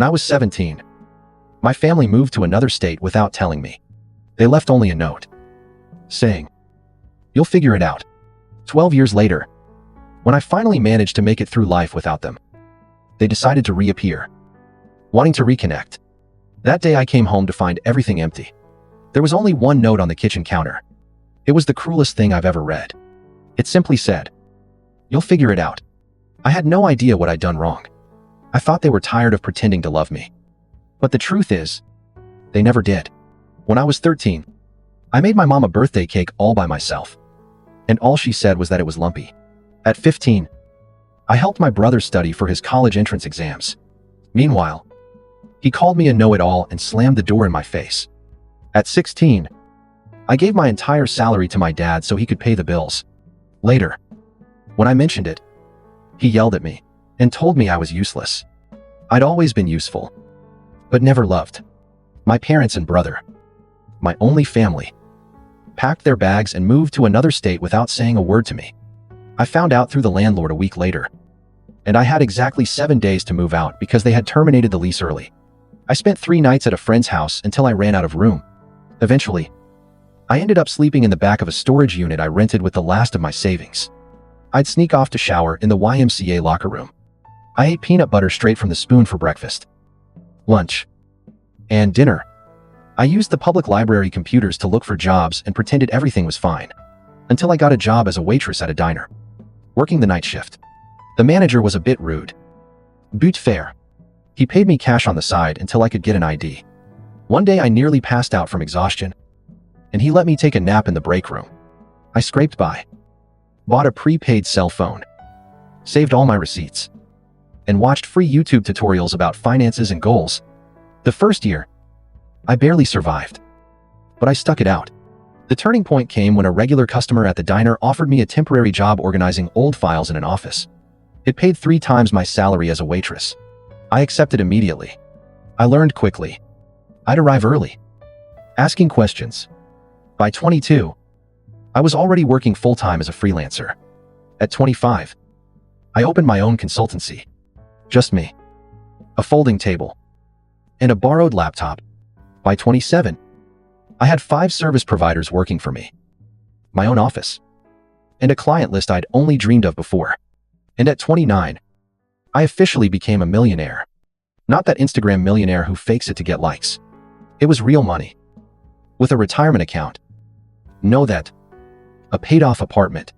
When I was 17, my family moved to another state without telling me. They left only a note saying, "You'll figure it out." 12 years later, when I finally managed to make it through life without them, they decided to reappear, wanting to reconnect. That day I came home to find everything empty. There was only one note on the kitchen counter. It was the cruelest thing I've ever read. It simply said, "You'll figure it out." I had no idea what I'd done wrong. I thought they were tired of pretending to love me. But the truth is, they never did. When I was 13, I made my mom a birthday cake all by myself, and all she said was that it was lumpy. At 15, I helped my brother study for his college entrance exams. Meanwhile, he called me a know-it-all and slammed the door in my face. At 16, I gave my entire salary to my dad so he could pay the bills. Later, when I mentioned it, he yelled at me and told me I was useless. I'd always been useful, but never loved. My parents and brother, my only family, packed their bags and moved to another state without saying a word to me. I found out through the landlord a week later, and I had exactly 7 days to move out because they had terminated the lease early. I spent 3 nights at a friend's house until I ran out of room. Eventually, I ended up sleeping in the back of a storage unit I rented with the last of my savings. I'd sneak off to shower in the YMCA locker room. I ate peanut butter straight from the spoon for breakfast, lunch, and dinner. I used the public library computers to look for jobs and pretended everything was fine, until I got a job as a waitress at a diner, working the night shift. The manager was a bit rude, but fair. He paid me cash on the side until I could get an ID. One day I nearly passed out from exhaustion, and he let me take a nap in the break room. I scraped by, bought a prepaid cell phone, saved all my receipts, and watched free YouTube tutorials about finances and goals. The first year, I barely survived, but I stuck it out. The turning point came when a regular customer at the diner offered me a temporary job organizing old files in an office. It paid 3 times my salary as a waitress. I accepted immediately. I learned quickly. I'd arrive early, asking questions. By 22, I was already working full-time as a freelancer. At 25, I opened my own consultancy. Just me, a folding table, and a borrowed laptop. By 27, I had 5 service providers working for me, my own office, and a client list I'd only dreamed of before. And at 29, I officially became a millionaire. Not that Instagram millionaire who fakes it to get likes. It was real money. With a retirement account, know that, a paid-off apartment,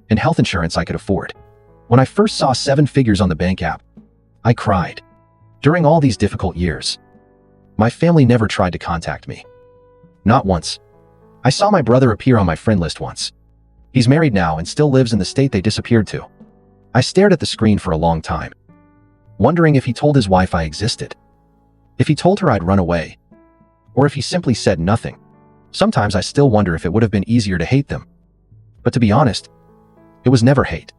and health insurance I could afford. When I first saw 7 figures on the bank app, I cried. During all these difficult years, my family never tried to contact me. Not once. I saw my brother appear on my friend list once. He's married now and still lives in the state they disappeared to. I stared at the screen for a long time, wondering if he told his wife I existed, if he told her I'd run away, or if he simply said nothing. Sometimes I still wonder if it would have been easier to hate them. But to be honest, it was never hate.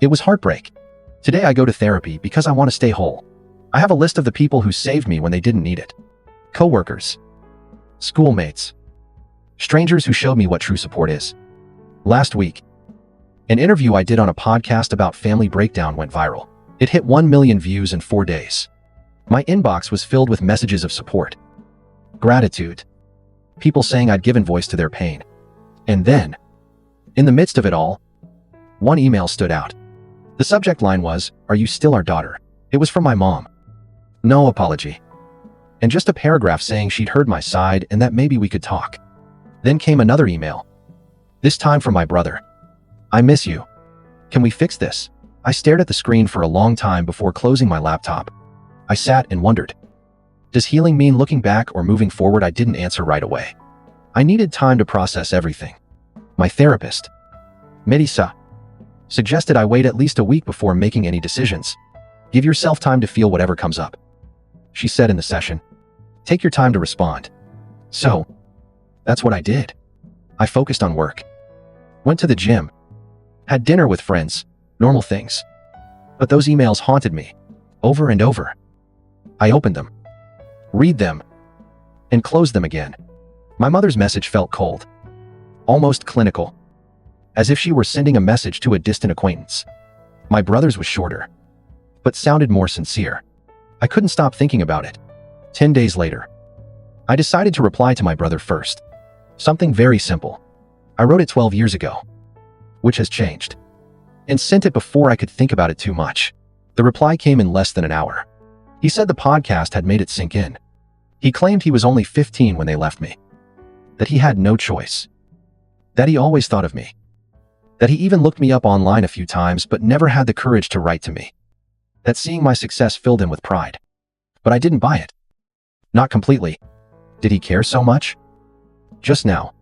It was heartbreak. Today I go to therapy because I want to stay whole. I have a list of the people who saved me when they didn't need it. Coworkers, schoolmates, strangers who showed me what true support is. Last week, an interview I did on a podcast about family breakdown went viral. It hit 1 million views in 4 days. My inbox was filled with messages of support, gratitude, people saying I'd given voice to their pain. And then, in the midst of it all, one email stood out. The subject line was, "Are you still our daughter?" It was from my mom. No apology. And just a paragraph saying she'd heard my side and that maybe we could talk. Then came another email. This time from my brother. "I miss you. Can we fix this?" I stared at the screen for a long time before closing my laptop. I sat and wondered. Does healing mean looking back or moving forward? I didn't answer right away. I needed time to process everything. My therapist, Melissa, suggested I wait at least a week before making any decisions. Give yourself time to feel whatever comes up, she said in the session. Take your time to respond. So, that's what I did. I focused on work, went to the gym, had dinner with friends, normal things. But those emails haunted me, over and over. I opened them, read them, and closed them again. My mother's message felt cold, almost clinical, as if she were sending a message to a distant acquaintance. My brother's was shorter, but sounded more sincere. I couldn't stop thinking about it. 10 days later, I decided to reply to my brother first. Something very simple. I wrote it 12 years ago, which has changed, and sent it before I could think about it too much. The reply came in less than an hour. He said the podcast had made it sink in. He claimed he was only 15 when they left me, that he had no choice, that he always thought of me, that he even looked me up online a few times but never had the courage to write to me, that seeing my success filled him with pride. But I didn't buy it. Not completely. Did he care so much? Just now,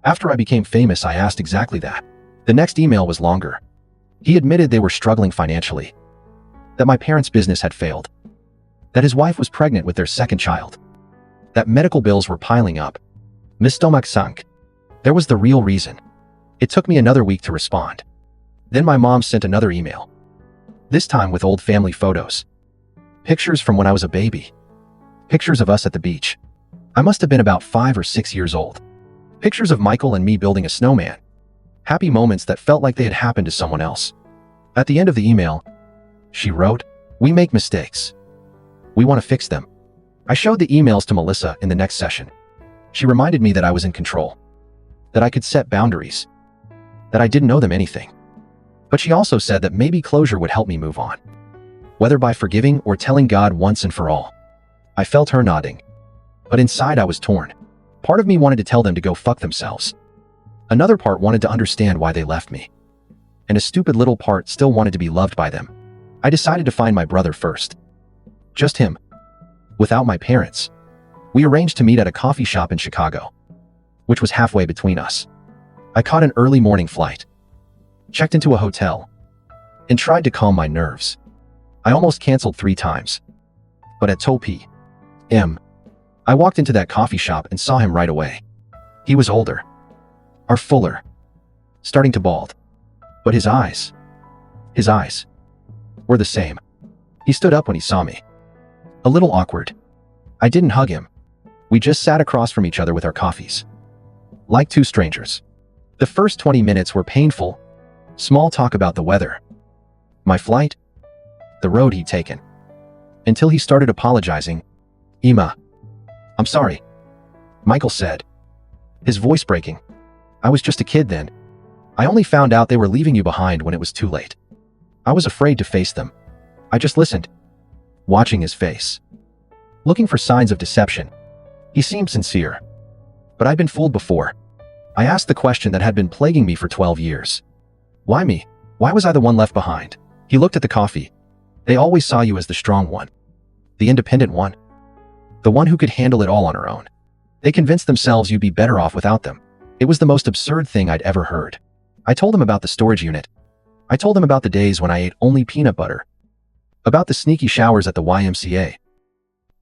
after I became famous, I asked exactly that. The next email was longer. He admitted they were struggling financially, that my parents' business had failed, that his wife was pregnant with their second child, that medical bills were piling up. My stomach sunk. There was the real reason. It took me another week to respond. Then my mom sent another email, this time with old family photos. Pictures from when I was a baby. Pictures of us at the beach. I must have been about 5 or 6 years old. Pictures of Michael and me building a snowman. Happy moments that felt like they had happened to someone else. At the end of the email, she wrote, "We make mistakes. We want to fix them." I showed the emails to Melissa in the next session. She reminded me that I was in control, that I could set boundaries, that I didn't owe them anything. But she also said that maybe closure would help me move on, whether by forgiving or telling God once and for all. I felt her nodding, but inside I was torn. Part of me wanted to tell them to go fuck themselves. Another part wanted to understand why they left me. And a stupid little part still wanted to be loved by them. I decided to find my brother first. Just him. Without my parents. We arranged to meet at a coffee shop in Chicago, which was halfway between us. I caught an early morning flight, checked into a hotel, and tried to calm my nerves. I almost canceled 3 times. But at 2 p.m., I walked into that coffee shop and saw him right away. He was older, or fuller, starting to bald. But his eyes were the same. He stood up when he saw me. A little awkward. I didn't hug him. We just sat across from each other with our coffees, like 2 strangers. The first 20 minutes were painful. Small talk about the weather, my flight, the road he'd taken, until he started apologizing. "Ima, I'm sorry," Michael said, his voice breaking. "I was just a kid then. I only found out they were leaving you behind when it was too late. I was afraid to face them. I just listened, watching his face, looking for signs of deception. He seemed sincere, but I'd been fooled before. I asked the question that had been plaguing me for 12 years. Why me? Why was I the one left behind?" He looked at the coffee. "They always saw you as the strong one, the independent one, the one who could handle it all on her own. They convinced themselves you'd be better off without them." It was the most absurd thing I'd ever heard. I told him about the storage unit. I told him about the days when I ate only peanut butter, about the sneaky showers at the YMCA,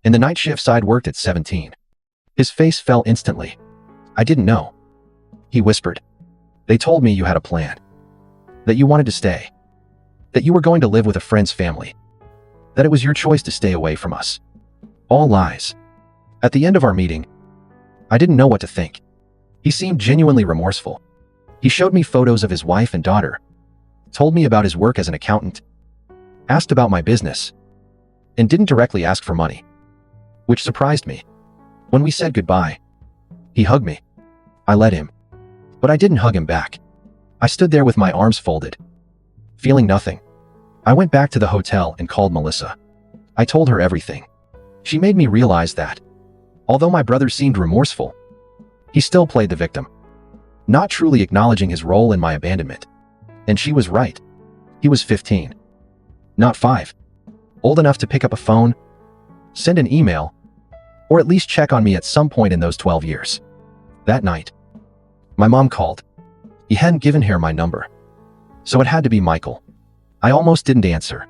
and the night shifts I'd worked at 17. His face fell instantly. "I didn't know," he whispered. "They told me you had a plan, that you wanted to stay, that you were going to live with a friend's family, that it was your choice to stay away from us. All lies." At the end of our meeting, I didn't know what to think. He seemed genuinely remorseful. He showed me photos of his wife and daughter, told me about his work as an accountant, asked about my business, and didn't directly ask for money, which surprised me. When we said goodbye, he hugged me. I let him, but I didn't hug him back. I stood there with my arms folded, feeling nothing. I went back to the hotel and called Melissa. I told her everything. She made me realize that, although my brother seemed remorseful, he still played the victim, not truly acknowledging his role in my abandonment. And she was right. He was 15, not 5, old enough to pick up a phone, send an email, or at least check on me at some point in those 12 years. That night, my mom called. He hadn't given her my number, so it had to be Michael. I almost didn't answer,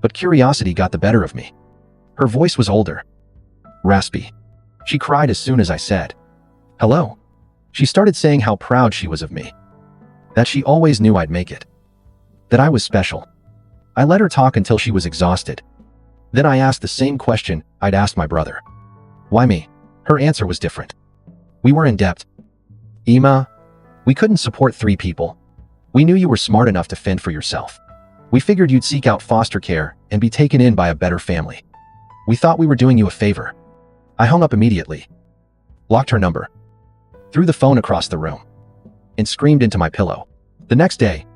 but curiosity got the better of me. Her voice was older, raspy. She cried as soon as I said, "Hello." She started saying how proud she was of me, that she always knew I'd make it, that I was special. I let her talk until she was exhausted. Then I asked the same question I'd asked my brother. "Why me?" Her answer was different. "We were in debt. Ima, we couldn't support 3 people. We knew you were smart enough to fend for yourself. We figured you'd seek out foster care and be taken in by a better family. We thought we were doing you a favor. I hung up immediately, blocked her number, threw the phone across the room, and screamed into my pillow. The next day,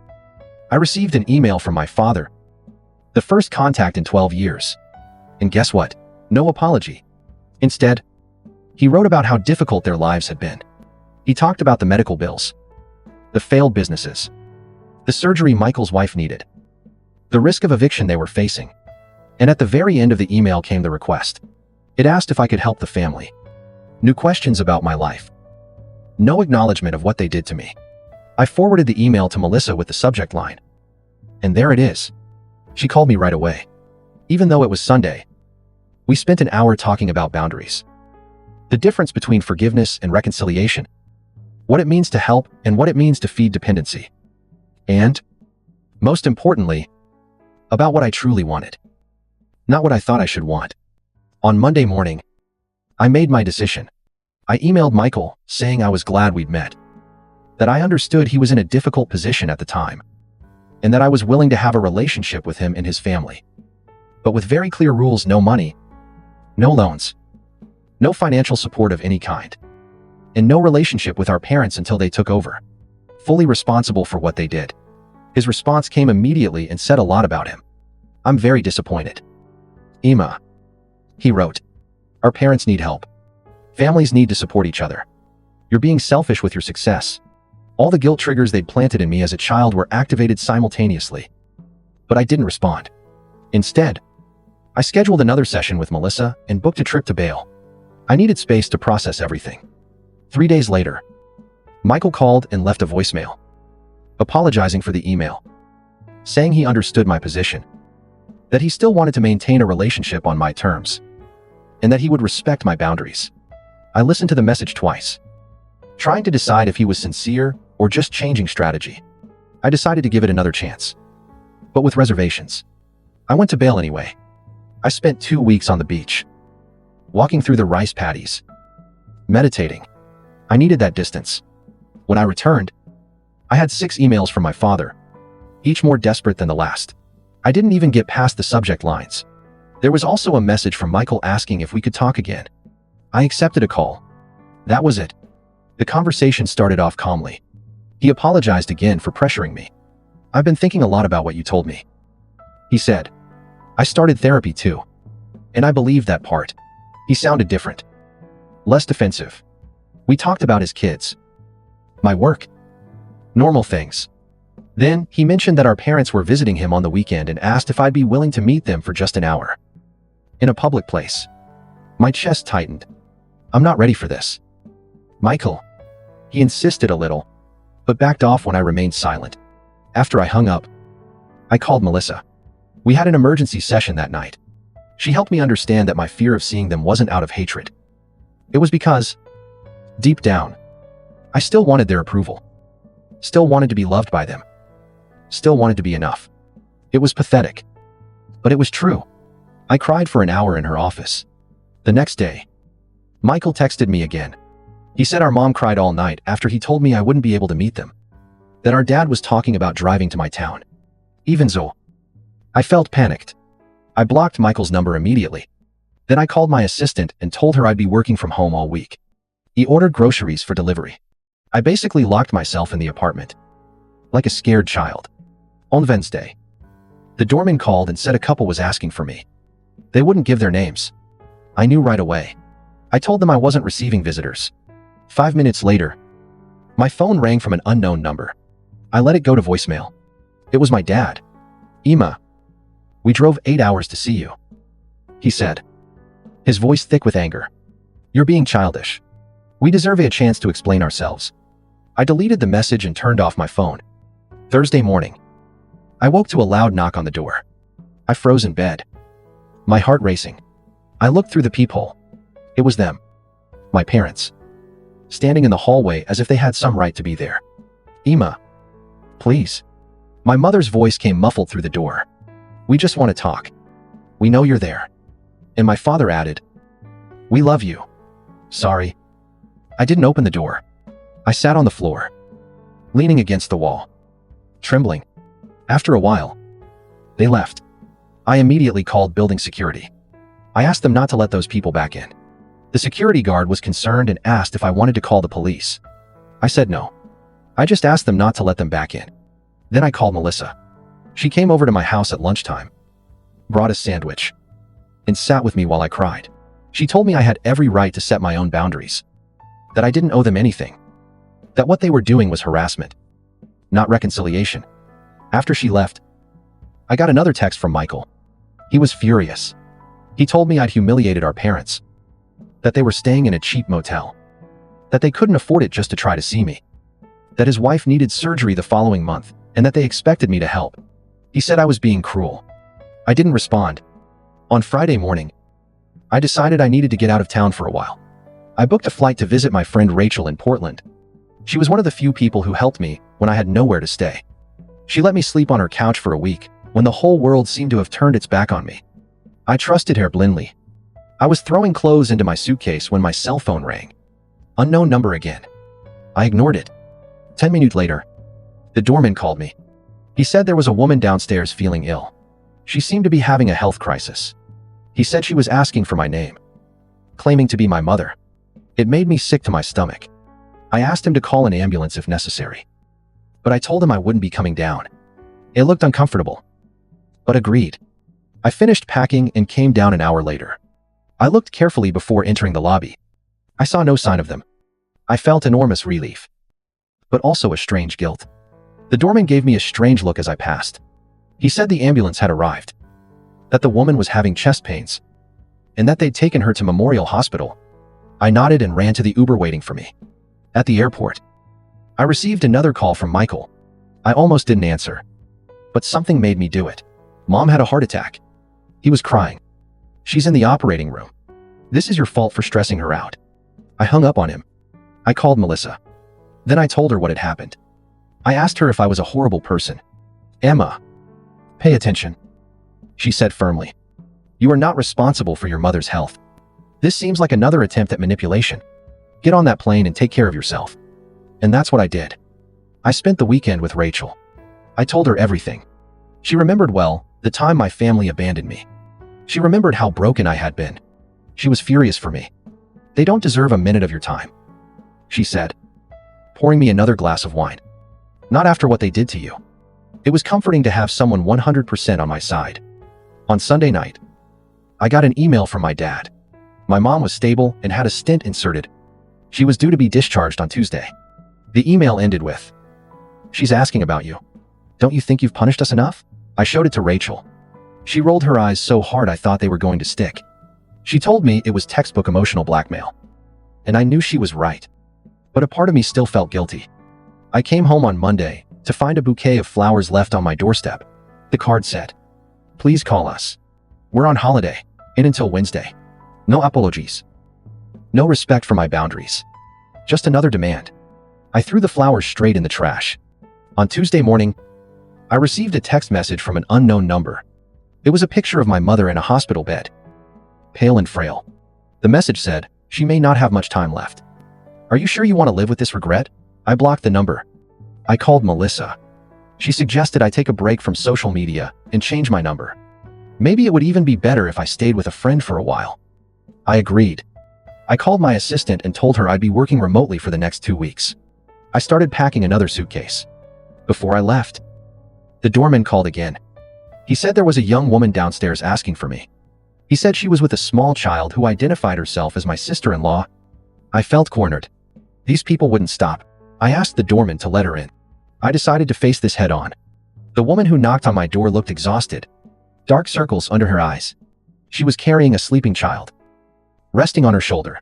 I received an email from my father, the first contact in 12 years. And guess what? No apology. Instead, he wrote about how difficult their lives had been. He talked about the medical bills, the failed businesses, the surgery Michael's wife needed, the risk of eviction they were facing. And at the very end of the email came the request. It asked if I could help the family. New questions about my life. No acknowledgement of what they did to me. I forwarded the email to Melissa with the subject line. And there it is. She called me right away. Even though it was Sunday, we spent an hour talking about boundaries. The difference between forgiveness and reconciliation. What it means to help and what it means to feed dependency. And, most importantly, about what I truly wanted. Not what I thought I should want. On Monday morning, I made my decision. I emailed Michael saying I was glad we'd met, that I understood he was in a difficult position at the time, and that I was willing to have a relationship with him and his family. But with very clear rules: no money, no loans, no financial support of any kind, and no relationship with our parents until they took over, fully responsible for what they did. His response came immediately and said a lot about him. I'm very disappointed. Emma, he wrote, our parents need help. Families need to support each other. You're being selfish with your success. All the guilt triggers they'd planted in me as a child were activated simultaneously. But I didn't respond. Instead, I scheduled another session with Melissa and booked a trip to Bale. I needed space to process everything. 3 days later, Michael called and left a voicemail, apologizing for the email, saying he understood my position, that he still wanted to maintain a relationship on my terms, and that he would respect my boundaries. I listened to the message twice, trying to decide if he was sincere or just changing strategy. I decided to give it another chance, but with reservations. I went to Bale anyway. I spent 2 weeks on the beach, walking through the rice paddies, meditating. I needed that distance. When I returned, I had 6 emails from my father, each more desperate than the last. I didn't even get past the subject lines. There was also a message from Michael asking if we could talk again. I accepted a call. That was it. The conversation started off calmly. He apologized again for pressuring me. I've been thinking a lot about what you told me, he said. I started therapy too, and I believe that part. He sounded different, less defensive. We talked about his kids, my work, normal things. Then he mentioned that our parents were visiting him on the weekend and asked if I'd be willing to meet them for just an hour in a public place. My chest tightened. I'm not ready for this, Michael. He insisted a little, but backed off when I remained silent. After I hung up, I called Melissa. We had an emergency session that night. She helped me understand that my fear of seeing them wasn't out of hatred. It was because, deep down, I still wanted their approval. Still wanted to be loved by them. Still wanted to be enough. It was pathetic, but it was true. I cried for an hour in her office. The next day, Michael texted me again. He said our mom cried all night after he told me I wouldn't be able to meet them, that our dad was talking about driving to my town. Even so, I felt panicked. I blocked Michael's number immediately. Then I called my assistant and told her I'd be working from home all week. He ordered groceries for delivery. I basically locked myself in the apartment, like a scared child. On Wednesday, the doorman called and said a couple was asking for me. They wouldn't give their names. I knew right away. I told them I wasn't receiving visitors. 5 minutes later, my phone rang from an unknown number. I let it go to voicemail. It was my dad. Emma, we drove 8 hours to see you, he said, his voice thick with anger. You're being childish. We deserve a chance to explain ourselves. I deleted the message and turned off my phone. Thursday morning, I woke to a loud knock on the door. I froze in bed, my heart racing. I looked through the peephole. It was them, my parents, standing in the hallway as if they had some right to be there. Emma, please. My mother's voice came muffled through the door. We just want to talk. We know you're there. And my father added, we love you. Sorry. I didn't open the door. I sat on the floor, leaning against the wall, trembling. After a while, they left. I immediately called building security. I asked them not to let those people back in. The security guard was concerned and asked if I wanted to call the police. I said no. I just asked them not to let them back in. Then I called Melissa. She came over to my house at lunchtime, brought a sandwich, and sat with me while I cried. She told me I had every right to set my own boundaries, that I didn't owe them anything, that what they were doing was harassment, not reconciliation. After she left, I got another text from Michael. He was furious. He told me I'd humiliated our parents, that they were staying in a cheap motel, that they couldn't afford it just to try to see me, that his wife needed surgery the following month, and that they expected me to help. He said I was being cruel. I didn't respond. On Friday morning, I decided I needed to get out of town for a while. I booked a flight to visit my friend Rachel in Portland. She was one of the few people who helped me when I had nowhere to stay. She let me sleep on her couch for a week when the whole world seemed to have turned its back on me. I trusted her blindly. I was throwing clothes into my suitcase when my cell phone rang. Unknown number again. I ignored it. 10 minutes later, the doorman called me. He said there was a woman downstairs feeling ill. She seemed to be having a health crisis. He said she was asking for my name, claiming to be my mother. It made me sick to my stomach. I asked him to call an ambulance if necessary, but I told him I wouldn't be coming down. It looked uncomfortable, but agreed. I finished packing and came down an hour later. I looked carefully before entering the lobby. I saw no sign of them. I felt enormous relief, but also a strange guilt. The doorman gave me a strange look as I passed. He said the ambulance had arrived, that the woman was having chest pains, and that they'd taken her to Memorial Hospital. I nodded and ran to the Uber waiting for me. At the airport, I received another call from Michael. I almost didn't answer, but something made me do it. Mom had a heart attack. He was crying. She's in the operating room. This is your fault for stressing her out. I hung up on him. I called Melissa. Then I told her what had happened. I asked her if I was a horrible person. Emma, pay attention, she said firmly. You are not responsible for your mother's health. This seems like another attempt at manipulation. Get on that plane and take care of yourself. And that's what I did. I spent the weekend with Rachel. I told her everything. She remembered well the time my family abandoned me. She remembered how broken I had been. She was furious for me. They don't deserve a minute of your time, she said, pouring me another glass of wine. Not after what they did to you. It was comforting to have someone 100% on my side. On Sunday night, I got an email from my dad. My mom was stable and had a stent inserted. She was due to be discharged on Tuesday. The email ended with, "She's asking about you. Don't you think you've punished us enough?" I showed it to Rachel. She rolled her eyes so hard I thought they were going to stick. She told me it was textbook emotional blackmail. And I knew she was right. But a part of me still felt guilty. I came home on Monday to find a bouquet of flowers left on my doorstep. The card said, "Please call us. We're on holiday, and until Wednesday. No apologies. No respect for my boundaries. Just another demand." I threw the flowers straight in the trash. On Tuesday morning, I received a text message from an unknown number. It was a picture of my mother in a hospital bed, pale and frail. The message said, "She may not have much time left. Are you sure you want to live with this regret?" I blocked the number. I called Melissa. She suggested I take a break from social media and change my number. Maybe it would even be better if I stayed with a friend for a while. I agreed. I called my assistant and told her I'd be working remotely for the next 2 weeks. I started packing another suitcase. Before I left, the doorman called again. He said there was a young woman downstairs asking for me. He said she was with a small child who identified herself as my sister-in-law. I felt cornered. These people wouldn't stop. I asked the doorman to let her in. I decided to face this head on. The woman who knocked on my door looked exhausted. Dark circles under her eyes. She was carrying a sleeping child, resting on her shoulder.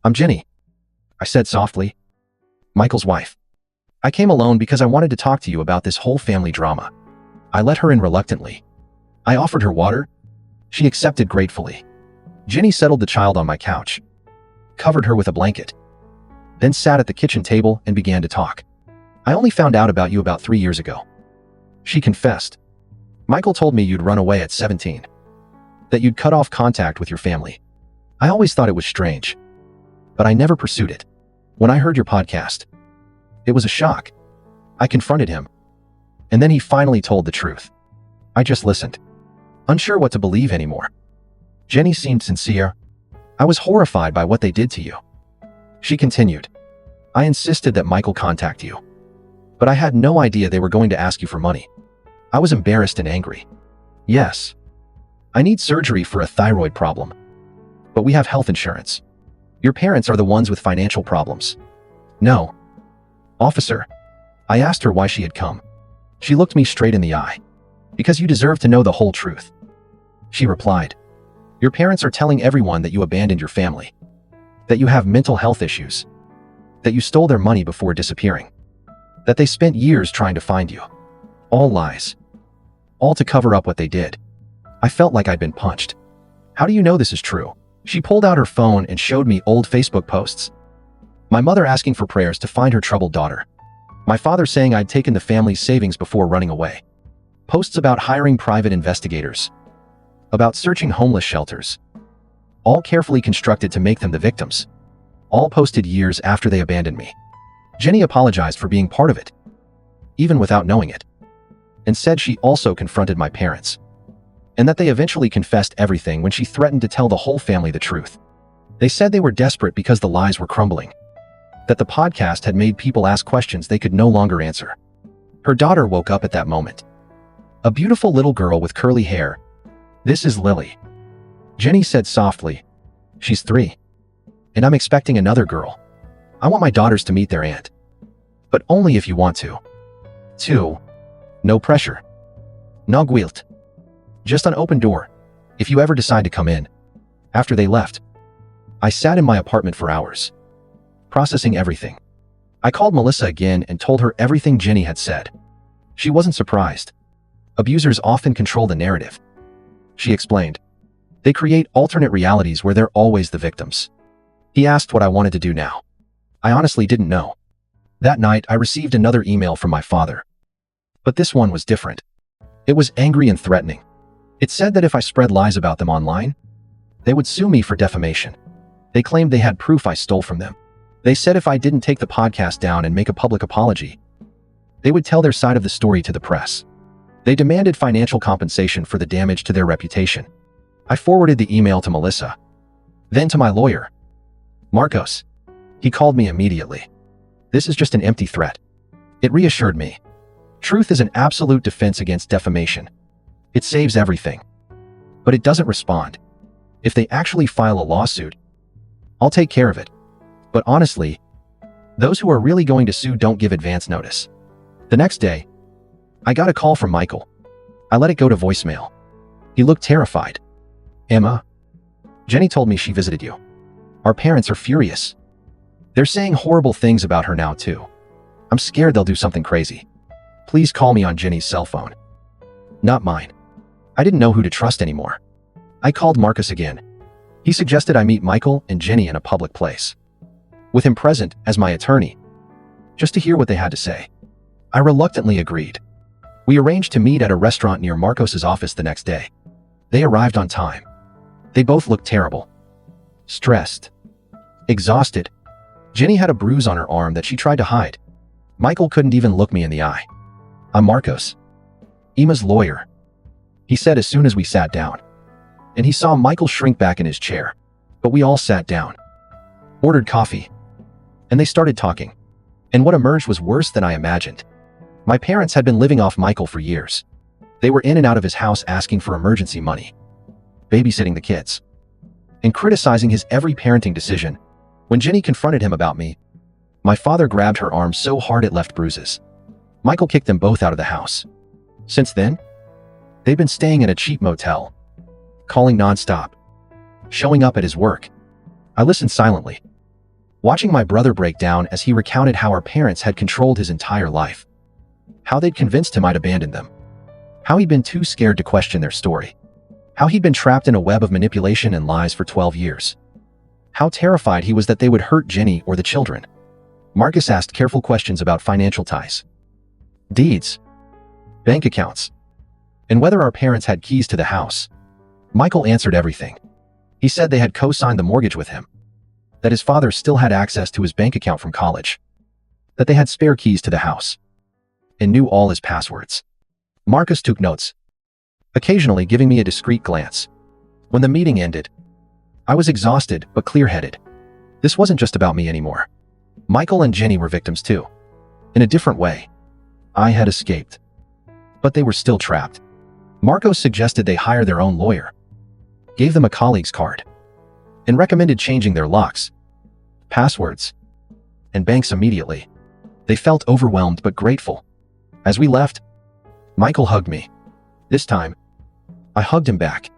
"I'm Jenny," I said softly. "Michael's wife. I came alone because I wanted to talk to you about this whole family drama." I let her in reluctantly. I offered her water. She accepted gratefully. Jenny settled the child on my couch, covered her with a blanket, then sat at the kitchen table and began to talk. "I only found out about you about 3 years ago," she confessed. "Michael told me you'd run away at 17, that you'd cut off contact with your family. I always thought it was strange, but I never pursued it. When I heard your podcast, it was a shock. I confronted him, and then he finally told the truth. I just listened, unsure what to believe anymore. Jenny seemed sincere. I was horrified by what they did to you. She continued. I insisted that Michael contact you. But I had no idea they were going to ask you for money. I was embarrassed and angry. Yes. I need surgery for a thyroid problem. But we have health insurance. Your parents are the ones with financial problems. No. Officer. I asked her why she had come. She looked me straight in the eye. Because you deserve to know the whole truth. She replied. Your parents are telling everyone that you abandoned your family. That you have mental health issues. That you stole their money before disappearing. That they spent years trying to find you. All lies. All to cover up what they did. I felt like I'd been punched. How do you know this is true? She pulled out her phone and showed me old Facebook posts. My mother asking for prayers to find her troubled daughter. My father saying I'd taken the family's savings before running away. Posts about hiring private investigators. About searching homeless shelters. All carefully constructed to make them the victims. All posted years after they abandoned me. Jenny apologized for being part of it, even without knowing it, and said she also confronted my parents, and that they eventually confessed everything when she threatened to tell the whole family the truth. They said they were desperate because the lies were crumbling, that the podcast had made people ask questions they could no longer answer. Her daughter woke up at that moment. A beautiful little girl with curly hair. This is Lily. Jenny said softly. She's 3. And I'm expecting another girl. I want my daughters to meet their aunt. But only if you want to. 2. No pressure. No guilt. Just an open door. If you ever decide to come in. After they left, I sat in my apartment for hours, processing everything. I called Melissa again and told her everything Jenny had said. She wasn't surprised. Abusers often control the narrative. She explained. They create alternate realities where they're always the victims. He asked what I wanted to do now. I honestly didn't know. That night, I received another email from my father. But this one was different. It was angry and threatening. It said that if I spread lies about them online, they would sue me for defamation. They claimed they had proof I stole from them. They said if I didn't take the podcast down and make a public apology, they would tell their side of the story to the press. They demanded financial compensation for the damage to their reputation. I forwarded the email to Melissa, then to my lawyer, Marcos. He called me immediately. This is just an empty threat. It reassured me. Truth is an absolute defense against defamation. It saves everything. But it doesn't respond. If they actually file a lawsuit, I'll take care of it. But honestly, those who are really going to sue don't give advance notice. The next day, I got a call from Michael. I let it go to voicemail. He looked terrified. Emma, Jenny told me she visited you. Our parents are furious. They're saying horrible things about her now too. I'm scared they'll do something crazy. Please call me on Jenny's cell phone. Not mine. I didn't know who to trust anymore. I called Marcus again. He suggested I meet Michael and Jenny in a public place, with him present as my attorney, just to hear what they had to say. I reluctantly agreed. We arranged to meet at a restaurant near Marcos's office the next day. They arrived on time. They both looked terrible. Stressed. Exhausted. Jenny had a bruise on her arm that she tried to hide. Michael couldn't even look me in the eye. I'm Marcos, Emma's lawyer, he said as soon as we sat down. And he saw Michael shrink back in his chair. But we all sat down, ordered coffee, and they started talking. And what emerged was worse than I imagined. My parents had been living off Michael for years. They were in and out of his house asking for emergency money, babysitting the kids, and criticizing his every parenting decision. When Jenny confronted him about me, my father grabbed her arm so hard it left bruises. Michael kicked them both out of the house. Since then, they've been staying in a cheap motel, calling nonstop, showing up at his work. I listened silently, watching my brother break down as he recounted how our parents had controlled his entire life, how they'd convinced him I'd abandoned them, how he'd been too scared to question their story, how he'd been trapped in a web of manipulation and lies for 12 years, how terrified he was that they would hurt Jenny or the children. Marcus asked careful questions about financial ties, deeds, bank accounts, and whether our parents had keys to the house. Michael answered everything. He said they had co-signed the mortgage with him, that his father still had access to his bank account from college, that they had spare keys to the house, and knew all his passwords. Marcus took notes, occasionally giving me a discreet glance. When the meeting ended, I was exhausted but clear-headed. This wasn't just about me anymore. Michael and Jenny were victims too. In a different way. I had escaped. But they were still trapped. Marcos suggested they hire their own lawyer, gave them a colleague's card, and recommended changing their locks, passwords, and banks immediately. They felt overwhelmed but grateful. As we left, Michael hugged me. This time, I hugged him back.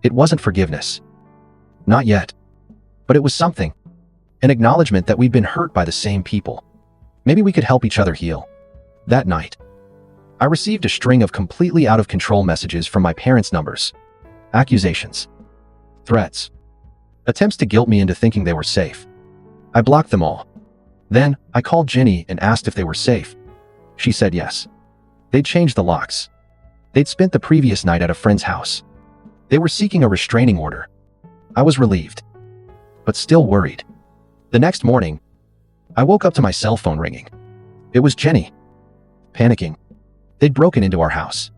It wasn't forgiveness. Not yet. But it was something. An acknowledgement that we'd been hurt by the same people. Maybe we could help each other heal. That night, I received a string of completely out-of-control messages from my parents' numbers. Accusations. Threats. Attempts to guilt me into thinking they were safe. I blocked them all. Then, I called Jenny and asked if they were safe. She said yes. They'd changed the locks. They'd spent the previous night at a friend's house. They were seeking a restraining order. I was relieved, but still worried. The next morning, I woke up to my cell phone ringing. It was Jenny. Panicking. They'd broken into our house.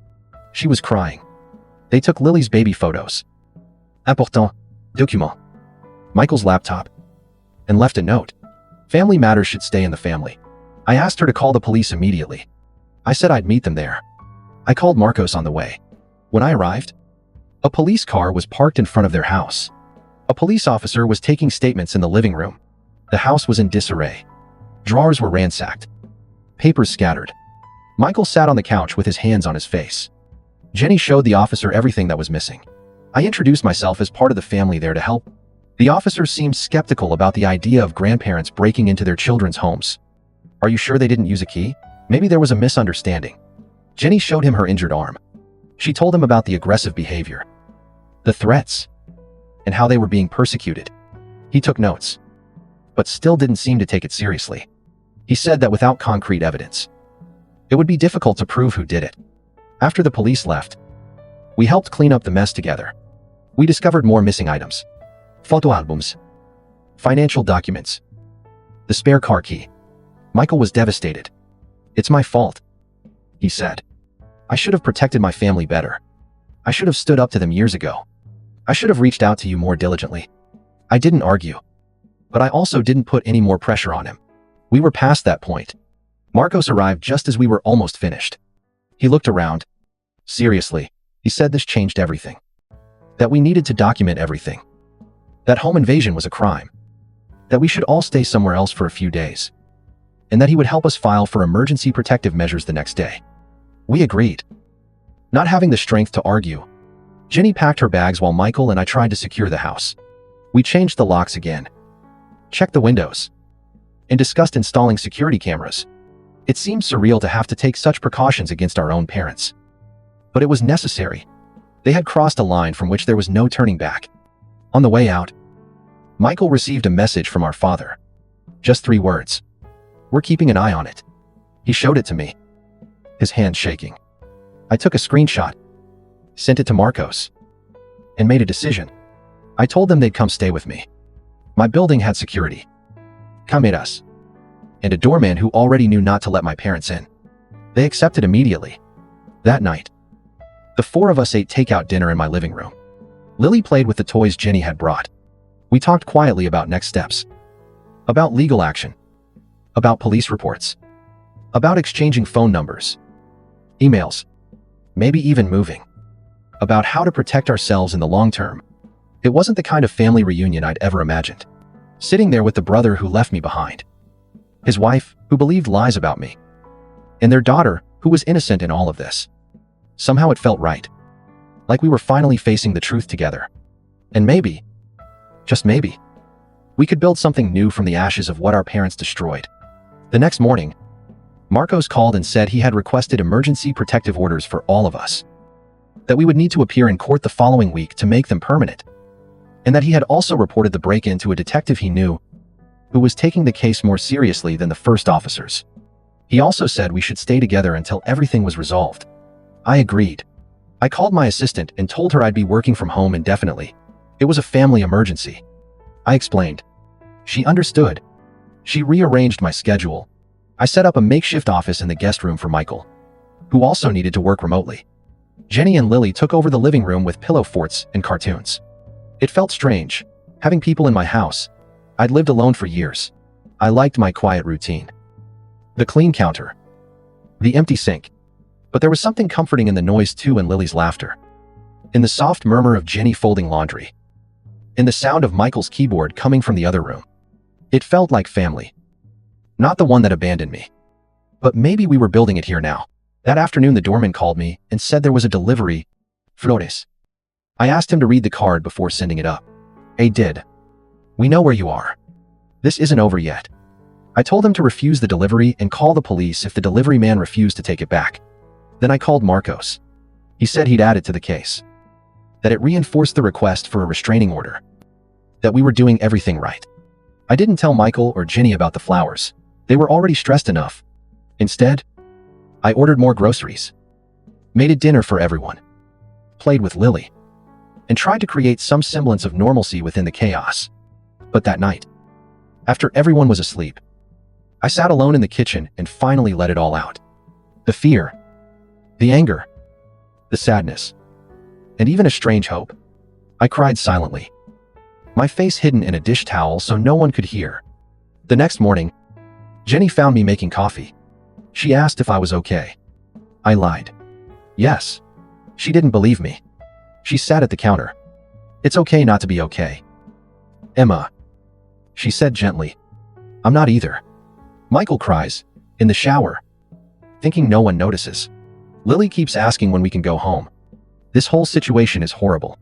She was crying. They took Lily's baby photos. Important. Document. Michael's laptop. And left a note. Family matters should stay in the family. I asked her to call the police immediately. I said I'd meet them there. I called Marcos on the way. When I arrived, a police car was parked in front of their house. A police officer was taking statements in the living room. The house was in disarray. Drawers were ransacked. Papers scattered. Michael sat on the couch with his hands on his face. Jenny showed the officer everything that was missing. I introduced myself as part of the family there to help. The officer seemed skeptical about the idea of grandparents breaking into their children's homes. Are you sure they didn't use a key? Maybe there was a misunderstanding. Jenny showed him her injured arm. She told him about the aggressive behavior, the threats, and how they were being persecuted. He took notes, but still didn't seem to take it seriously. He said that without concrete evidence, it would be difficult to prove who did it. After the police left, we helped clean up the mess together. We discovered more missing items. Photo albums. Financial documents. The spare car key. Michael was devastated. It's my fault, he said. I should have protected my family better. I should have stood up to them years ago. I should have reached out to you more diligently. I didn't argue, but I also didn't put any more pressure on him. We were past that point. Marcos arrived just as we were almost finished. He looked around. Seriously, he said this changed everything. That we needed to document everything. That home invasion was a crime. That we should all stay somewhere else for a few days. And that he would help us file for emergency protective measures the next day. We agreed. Not having the strength to argue, Jenny packed her bags while Michael and I tried to secure the house. We changed the locks again, checked the windows, and discussed installing security cameras. It seemed surreal to have to take such precautions against our own parents. But it was necessary. They had crossed a line from which there was no turning back. On the way out, Michael received a message from our father. Just 3 words. We're keeping an eye on it. He showed it to me, his hand shaking. I took a screenshot, sent it to Marcos, and made a decision. I told them they'd come stay with me. My building had security, cameras, and a doorman who already knew not to let my parents in. They accepted immediately. That night, the 4 of us ate takeout dinner in my living room. Lily played with the toys Jenny had brought. We talked quietly about next steps, about legal action, about police reports, about exchanging phone numbers, emails, maybe even moving, about how to protect ourselves in the long term. It wasn't the kind of family reunion I'd ever imagined. Sitting there with the brother who left me behind, his wife, who believed lies about me, and their daughter, who was innocent in all of this. Somehow it felt right. Like we were finally facing the truth together. And maybe, just maybe, we could build something new from the ashes of what our parents destroyed. The next morning, Marcos called and said he had requested emergency protective orders for all of us. That we would need to appear in court the following week to make them permanent. And that he had also reported the break-in to a detective he knew, who was taking the case more seriously than the first officers. He also said we should stay together until everything was resolved. I agreed. I called my assistant and told her I'd be working from home indefinitely. It was a family emergency. I explained. She understood. She rearranged my schedule. I set up a makeshift office in the guest room for Michael, who also needed to work remotely. Jenny and Lily took over the living room with pillow forts and cartoons. It felt strange, having people in my house. I'd lived alone for years. I liked my quiet routine. The clean counter. The empty sink. But there was something comforting in the noise too, and Lily's laughter. In the soft murmur of Jenny folding laundry. In the sound of Michael's keyboard coming from the other room. It felt like family. Not the one that abandoned me. But maybe we were building it here now. That afternoon the doorman called me and said there was a delivery. Flores. I asked him to read the card before sending it up. He did. We know where you are. This isn't over yet. I told him to refuse the delivery and call the police if the delivery man refused to take it back. Then I called Marcos. He said he'd add it to the case. That it reinforced the request for a restraining order. That we were doing everything right. I didn't tell Michael or Jenny about the flowers. They were already stressed enough. Instead, I ordered more groceries. Made a dinner for everyone. Played with Lily. And tried to create some semblance of normalcy within the chaos. But that night, after everyone was asleep, I sat alone in the kitchen and finally let it all out. The fear, the anger, the sadness, and even a strange hope. I cried silently, my face hidden in a dish towel so no one could hear. The next morning, Jenny found me making coffee. She asked if I was okay. I lied. Yes. She didn't believe me. She sat at the counter. It's okay not to be okay. Emma, she said gently. I'm not either. Michael cries, in the shower, thinking no one notices. Lily keeps asking when we can go home. This whole situation is horrible.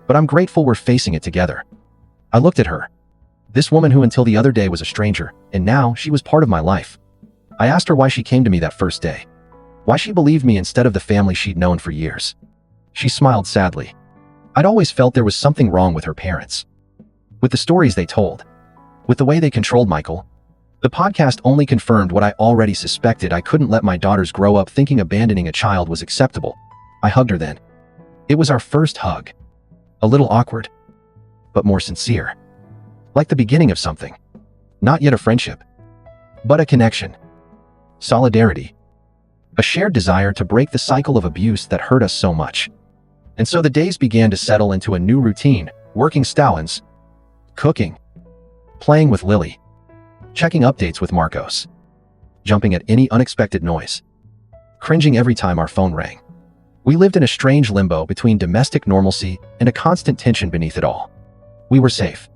But I'm grateful we're facing it together. I looked at her. This woman who until the other day was a stranger, and now she was part of my life. I asked her why she came to me that first day. Why she believed me instead of the family she'd known for years. She smiled sadly. I'd always felt there was something wrong with her parents. With the stories they told. With the way they controlled Michael. The podcast only confirmed what I already suspected. I couldn't let my daughters grow up thinking abandoning a child was acceptable. I hugged her then. It was our first hug. A little awkward. But more sincere. Like the beginning of something. Not yet a friendship. But a connection. Solidarity. A shared desire to break the cycle of abuse that hurt us so much. And so the days began to settle into a new routine, working Stalins, cooking, playing with Lily, checking updates with Marcos, jumping at any unexpected noise, cringing every time our phone rang. We lived in a strange limbo between domestic normalcy and a constant tension beneath it all. We were safe,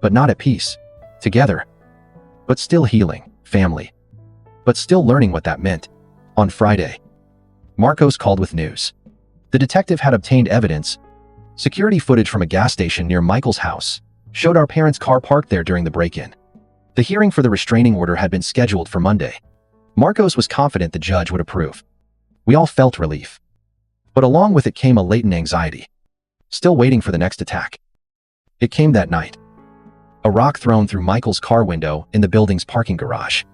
but not at peace, together, but still healing, family, but still learning what that meant. On Friday, Marcos called with news. The detective had obtained evidence. Security footage from a gas station near Michael's house showed our parents' car parked there during the break-in. The hearing for the restraining order had been scheduled for Monday. Marcos was confident the judge would approve. We all felt relief. But along with it came a latent anxiety. Still waiting for the next attack. It came that night. A rock thrown through Michael's car window in the building's parking garage.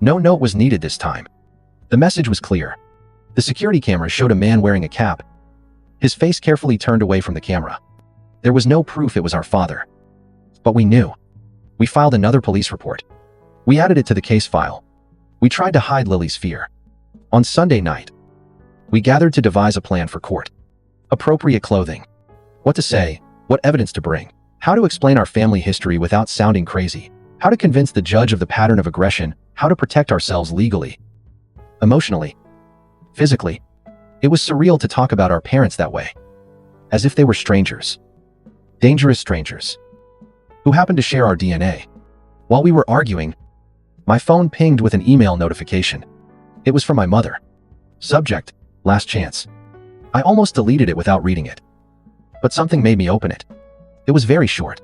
No note was needed this time. The message was clear. The security camera showed a man wearing a cap, his face carefully turned away from the camera. There was no proof it was our father. But we knew. We filed another police report. We added it to the case file. We tried to hide Lily's fear. On Sunday night, we gathered to devise a plan for court. Appropriate clothing. What to say, what evidence to bring, how to explain our family history without sounding crazy, how to convince the judge of the pattern of aggression, how to protect ourselves legally, emotionally, physically. It was surreal to talk about our parents that way. As if they were strangers. Dangerous strangers. Who happened to share our DNA. While we were arguing, my phone pinged with an email notification. It was from my mother. Subject, last chance. I almost deleted it without reading it. But something made me open it. It was very short.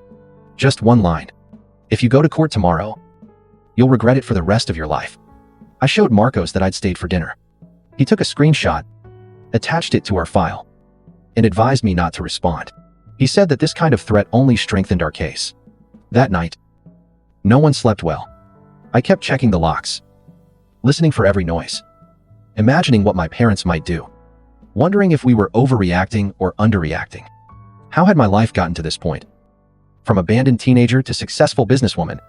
Just one line. If you go to court tomorrow, you'll regret it for the rest of your life. I showed Marcos that I'd stayed for dinner. He took a screenshot, attached it to our file, and advised me not to respond. He said that this kind of threat only strengthened our case. That night, no one slept well. I kept checking the locks, listening for every noise, imagining what my parents might do, wondering if we were overreacting or underreacting. How had my life gotten to this point? From abandoned teenager to successful businesswoman,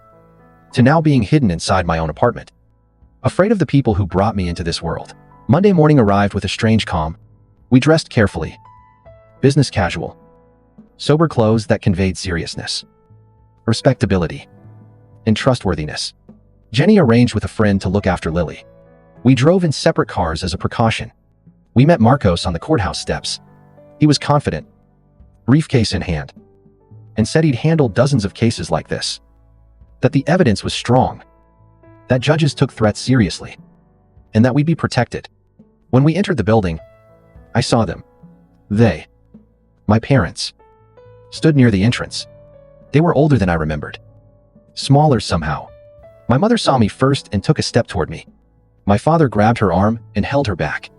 to now being hidden inside my own apartment. Afraid of the people who brought me into this world. Monday morning arrived with a strange calm. We dressed carefully. Business casual. Sober clothes that conveyed seriousness, respectability, and trustworthiness. Jenny arranged with a friend to look after Lily. We drove in separate cars as a precaution. We met Marcos on the courthouse steps. He was confident, briefcase in hand, and said he'd handled dozens of cases like this. That the evidence was strong, that judges took threats seriously, and that we'd be protected. When we entered the building, I saw them. They, my parents, stood near the entrance. They were older than I remembered, smaller somehow. My mother saw me first and took a step toward me. My father grabbed her arm and held her back.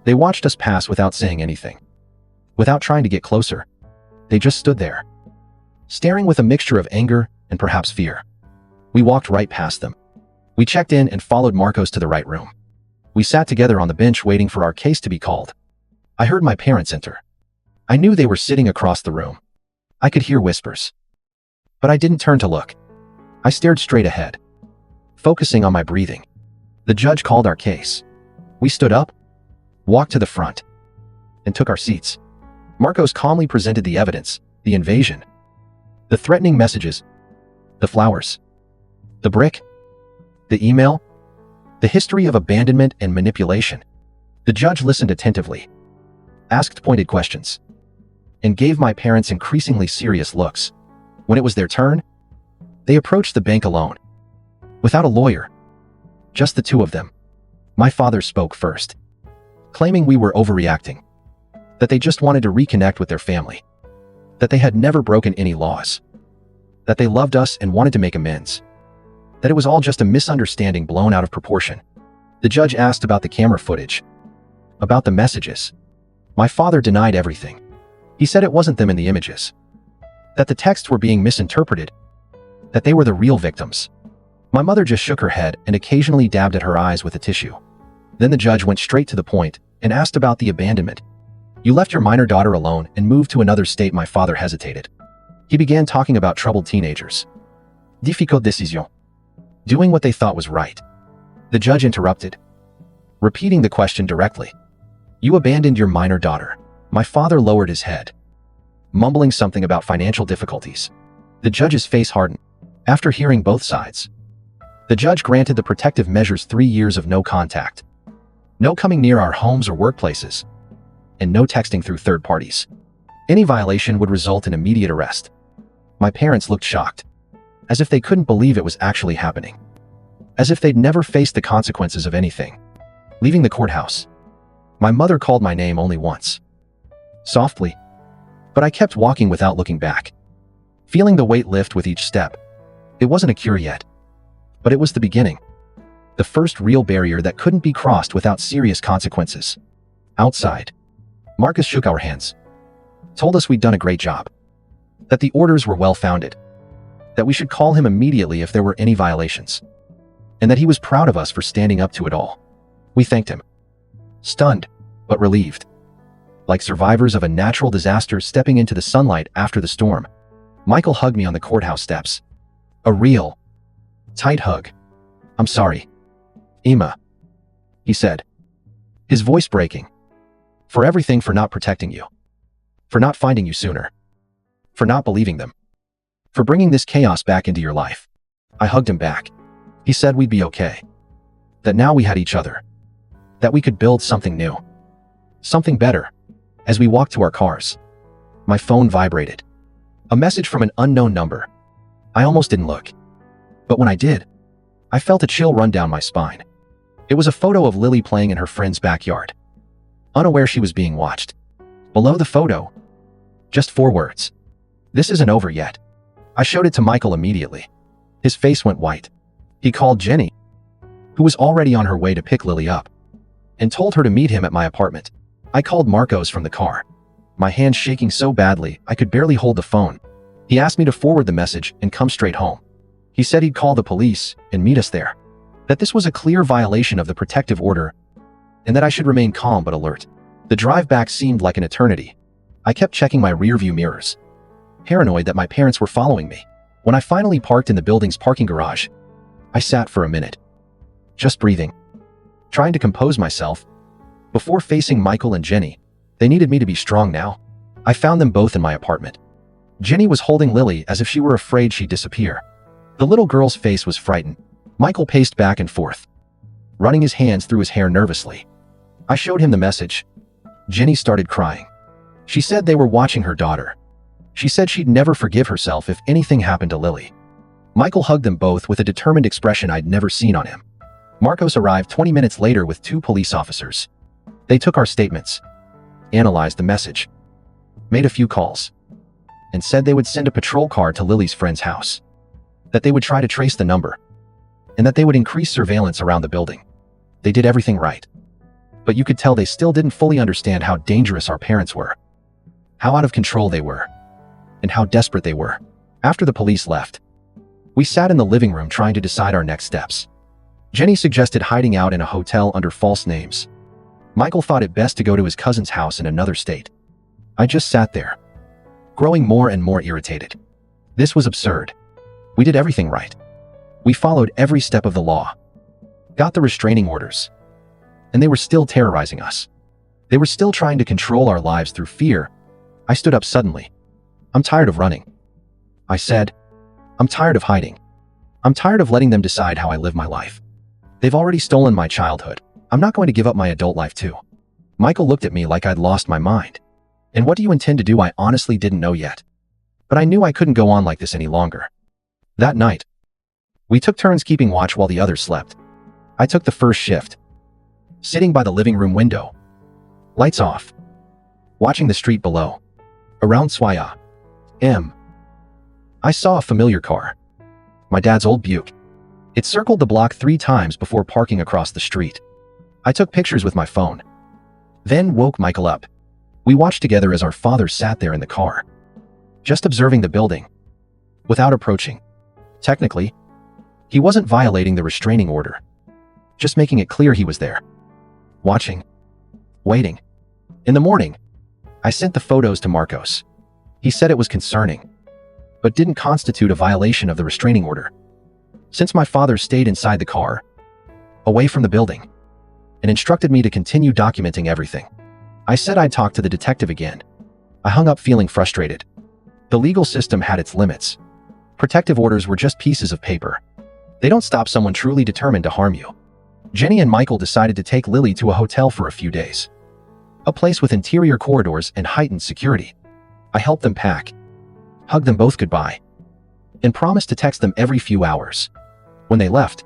They watched us pass without saying anything, without trying to get closer. They just stood there, staring with a mixture of anger and perhaps fear. We walked right past them. We checked in and followed Marcos to the right room. We sat together on the bench waiting for our case to be called. I heard my parents enter. I knew they were sitting across the room. I could hear whispers, but I didn't turn to look. I stared straight ahead, focusing on my breathing. The judge called our case. We stood up, walked to the front, and took our seats. Marcos calmly presented the evidence, the invasion, the threatening messages, the flowers, the brick, the email, the history of abandonment and manipulation. The judge listened attentively, asked pointed questions, and gave my parents increasingly serious looks. When it was their turn, they approached the bank alone, without a lawyer, just the two of them. My father spoke first, claiming we were overreacting, that they just wanted to reconnect with their family, that they had never broken any laws, that they loved us and wanted to make amends, that it was all just a misunderstanding blown out of proportion. The judge asked about the camera footage, about the messages. My father denied everything. He said it wasn't them in the images, that the texts were being misinterpreted, that they were the real victims. My mother just shook her head and occasionally dabbed at her eyes with a tissue. Then the judge went straight to the point and asked about the abandonment. You left your minor daughter alone and moved to another state. My father hesitated. He began talking about troubled teenagers. Difficult décision. Doing what they thought was right. The judge interrupted, repeating the question directly. You abandoned your minor daughter. My father lowered his head, mumbling something about financial difficulties. The judge's face hardened. After hearing both sides, the judge granted the protective measures 3 years of no contact, no coming near our homes or workplaces, and no texting through third parties. Any violation would result in immediate arrest. My parents looked shocked, as if they couldn't believe it was actually happening, as if they'd never faced the consequences of anything. Leaving the courthouse, my mother called my name only once, softly, but I kept walking without looking back, feeling the weight lift with each step. It wasn't a cure yet, but it was the beginning, the first real barrier that couldn't be crossed without serious consequences. Outside, Marcos shook our hands, told us we'd done a great job, that the orders were well-founded, that we should call him immediately if there were any violations, and that he was proud of us for standing up to it all. We thanked him, stunned but relieved, like survivors of a natural disaster stepping into the sunlight after the storm. Michael hugged me on the courthouse steps. A real, tight hug. I'm sorry, Emma, he said, his voice breaking. For everything, for not protecting you, for not finding you sooner, for not believing them, for bringing this chaos back into your life. I hugged him back. He said we'd be okay, that now we had each other, that we could build something new, something better. As we walked to our cars, my phone vibrated. A message from an unknown number. I almost didn't look, but when I did, I felt a chill run down my spine. It was a photo of Lily playing in her friend's backyard, unaware she was being watched. Below the photo, just 4 words. This isn't over yet. I showed it to Michael immediately. His face went white. He called Jenny, who was already on her way to pick Lily up, and told her to meet him at my apartment. I called Marcos from the car, my hands shaking so badly I could barely hold the phone. He asked me to forward the message and come straight home. He said he'd call the police and meet us there, that this was a clear violation of the protective order, and that I should remain calm but alert. The drive back seemed like an eternity. I kept checking my rearview mirrors, paranoid that my parents were following me. When I finally parked in the building's parking garage, I sat for a minute, just breathing, trying to compose myself. Before facing Michael and Jenny, they needed me to be strong now. I found them both in my apartment. Jenny was holding Lily as if she were afraid she'd disappear. The little girl's face was frightened. Michael paced back and forth, running his hands through his hair nervously. I showed him the message. Jenny started crying. She said they were watching her daughter. She said she'd never forgive herself if anything happened to Lily. Michael hugged them both with a determined expression I'd never seen on him. Marcos arrived 20 minutes later with 2 police officers. They took our statements, analyzed the message, made a few calls, and said they would send a patrol car to Lily's friend's house, that they would try to trace the number, and that they would increase surveillance around the building. They did everything right. But you could tell they still didn't fully understand how dangerous our parents were, how out of control they were, and how desperate they were. After the police left, we sat in the living room trying to decide our next steps. Jenny suggested hiding out in a hotel under false names. Michael thought it best to go to his cousin's house in another state. I just sat there, growing more and more irritated. This was absurd. We did everything right. We followed every step of the law, got the restraining orders, and they were still terrorizing us. They were still trying to control our lives through fear. I stood up suddenly. I'm tired of running. I said, I'm tired of hiding. I'm tired of letting them decide how I live my life. They've already stolen my childhood. I'm not going to give up my adult life too. Michael looked at me like I'd lost my mind. And what do you intend to do? I honestly didn't know yet. But I knew I couldn't go on like this any longer. That night, we took turns keeping watch while the others slept. I took the first shift, sitting by the living room window, lights off, watching the street below. Around Swaya M, I saw a familiar car. My dad's old Buick. It circled the block 3 times before parking across the street. I took pictures with my phone, then woke Michael up. We watched together as our father sat there in the car, just observing the building, without approaching. Technically, he wasn't violating the restraining order, just making it clear he was there, watching, waiting. In the morning, I sent the photos to Marcos. He said it was concerning, but didn't constitute a violation of the restraining order, since my father stayed inside the car, away from the building, and instructed me to continue documenting everything. I said I'd talk to the detective again. I hung up feeling frustrated. The legal system had its limits. Protective orders were just pieces of paper. They don't stop someone truly determined to harm you. Jenny and Michael decided to take Lily to a hotel for a few days, a place with interior corridors and heightened security. I helped them pack, hugged them both goodbye, and promised to text them every few hours. When they left,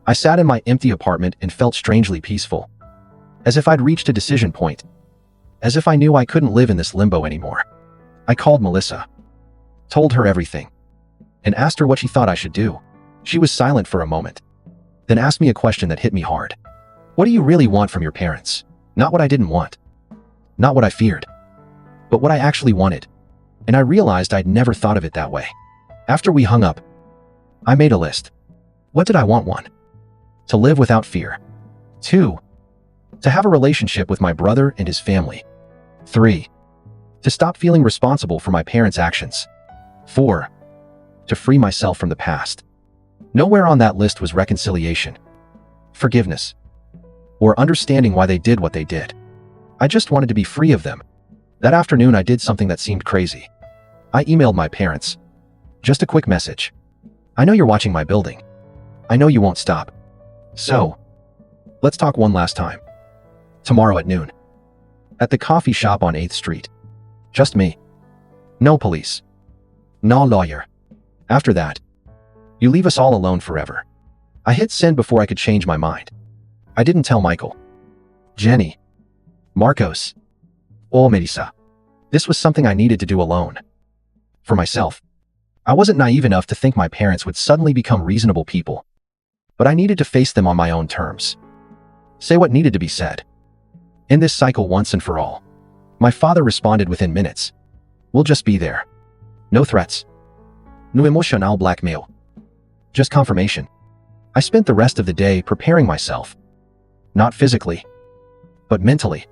I sat in my empty apartment and felt strangely peaceful, as if I'd reached a decision point, as if I knew I couldn't live in this limbo anymore. I called Melissa, told her everything, and asked her what she thought I should do. She was silent for a moment, then asked me a question that hit me hard. What do you really want from your parents? Not what I didn't want, not what I feared, but what I actually wanted. And I realized I'd never thought of it that way. After we hung up, I made a list. What did I want? 1. To live without fear. 2. To have a relationship with my brother and his family. 3. To stop feeling responsible for my parents' actions. 4. To free myself from the past. Nowhere on that list was reconciliation, forgiveness, or understanding why they did what they did. I just wanted to be free of them. That afternoon, I did something that seemed crazy. I emailed my parents. Just a quick message. I know you're watching my building. I know you won't stop. So, let's talk one last time. Tomorrow at noon. At the coffee shop on 8th Street. Just me. No police. No lawyer. After that, you leave us all alone forever. I hit send before I could change my mind. I didn't tell Michael, Jenny, Marcos, or Melissa. This was something I needed to do alone. For myself. I wasn't naive enough to think my parents would suddenly become reasonable people. But I needed to face them on my own terms. Say what needed to be said. End this cycle once and for all. My father responded within minutes. We'll just be there. No threats. No emotional blackmail. Just confirmation. I spent the rest of the day preparing myself. Not physically, but mentally.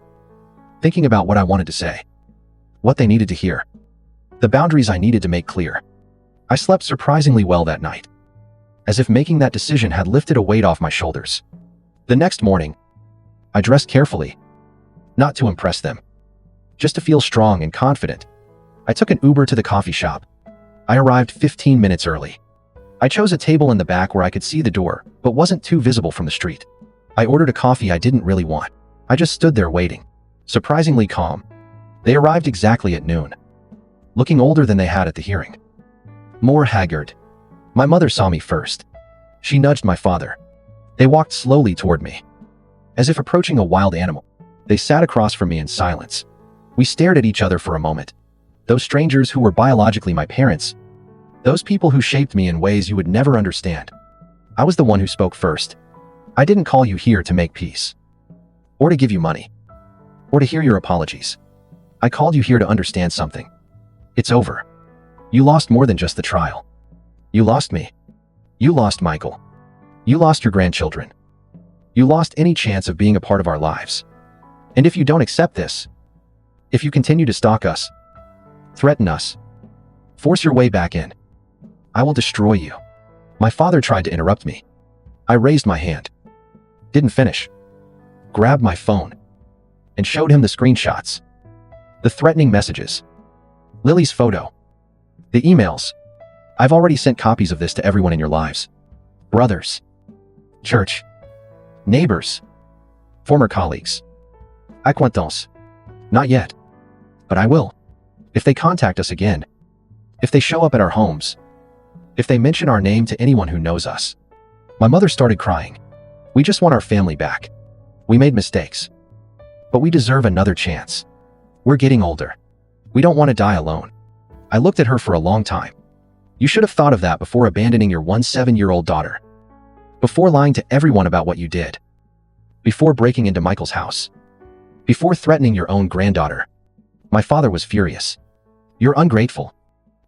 Thinking about what I wanted to say. What they needed to hear. The boundaries I needed to make clear. I slept surprisingly well that night, as if making that decision had lifted a weight off my shoulders. The next morning, I dressed carefully, not to impress them, just to feel strong and confident. I took an Uber to the coffee shop. I arrived 15 minutes early. I chose a table in the back where I could see the door, but wasn't too visible from the street. I ordered a coffee I didn't really want. I just stood there waiting, surprisingly calm. They arrived exactly at noon, looking older than they had at the hearing. More haggard. My mother saw me first. She nudged my father. They walked slowly toward me, as if approaching a wild animal. They sat across from me in silence. We stared at each other for a moment. Those strangers who were biologically my parents. Those people who shaped me in ways you would never understand. I was the one who spoke first. I didn't call you here to make peace, or to give you money, or to hear your apologies. I called you here to understand something. It's over. You lost more than just the trial. You lost me. You lost Michael. You lost your grandchildren. You lost any chance of being a part of our lives. And if you don't accept this, if you continue to stalk us, threaten us, force your way back in, I will destroy you. My father tried to interrupt me. I raised my hand, didn't finish, grabbed my phone, and showed him the screenshots, the threatening messages, Lily's photo, the emails. I've already sent copies of this to everyone in your lives. Brothers, church, neighbors, former colleagues. Acquaintances. Not yet. But I will. If they contact us again, if they show up at our homes, if they mention our name to anyone who knows us. My mother started crying. We just want our family back. We made mistakes, but we deserve another chance. We're getting older. We don't want to die alone. I looked at her for a long time. You should have thought of that before abandoning your 17-year-old daughter. Before lying to everyone about what you did. Before breaking into Michael's house. Before threatening your own granddaughter. My father was furious. You're ungrateful.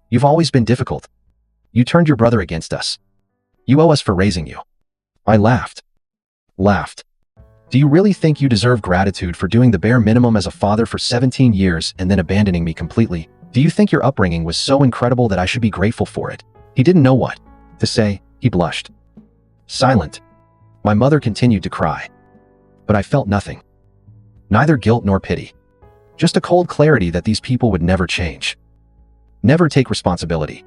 You've always been difficult. You turned your brother against us. You owe us for raising you. I laughed. Do you really think you deserve gratitude for doing the bare minimum as a father for 17 years and then abandoning me completely? Do you think your upbringing was so incredible that I should be grateful for it? He didn't know what to say. He blushed. Silent. My mother continued to cry. But I felt nothing. Neither guilt nor pity. Just a cold clarity that these people would never change. Never take responsibility.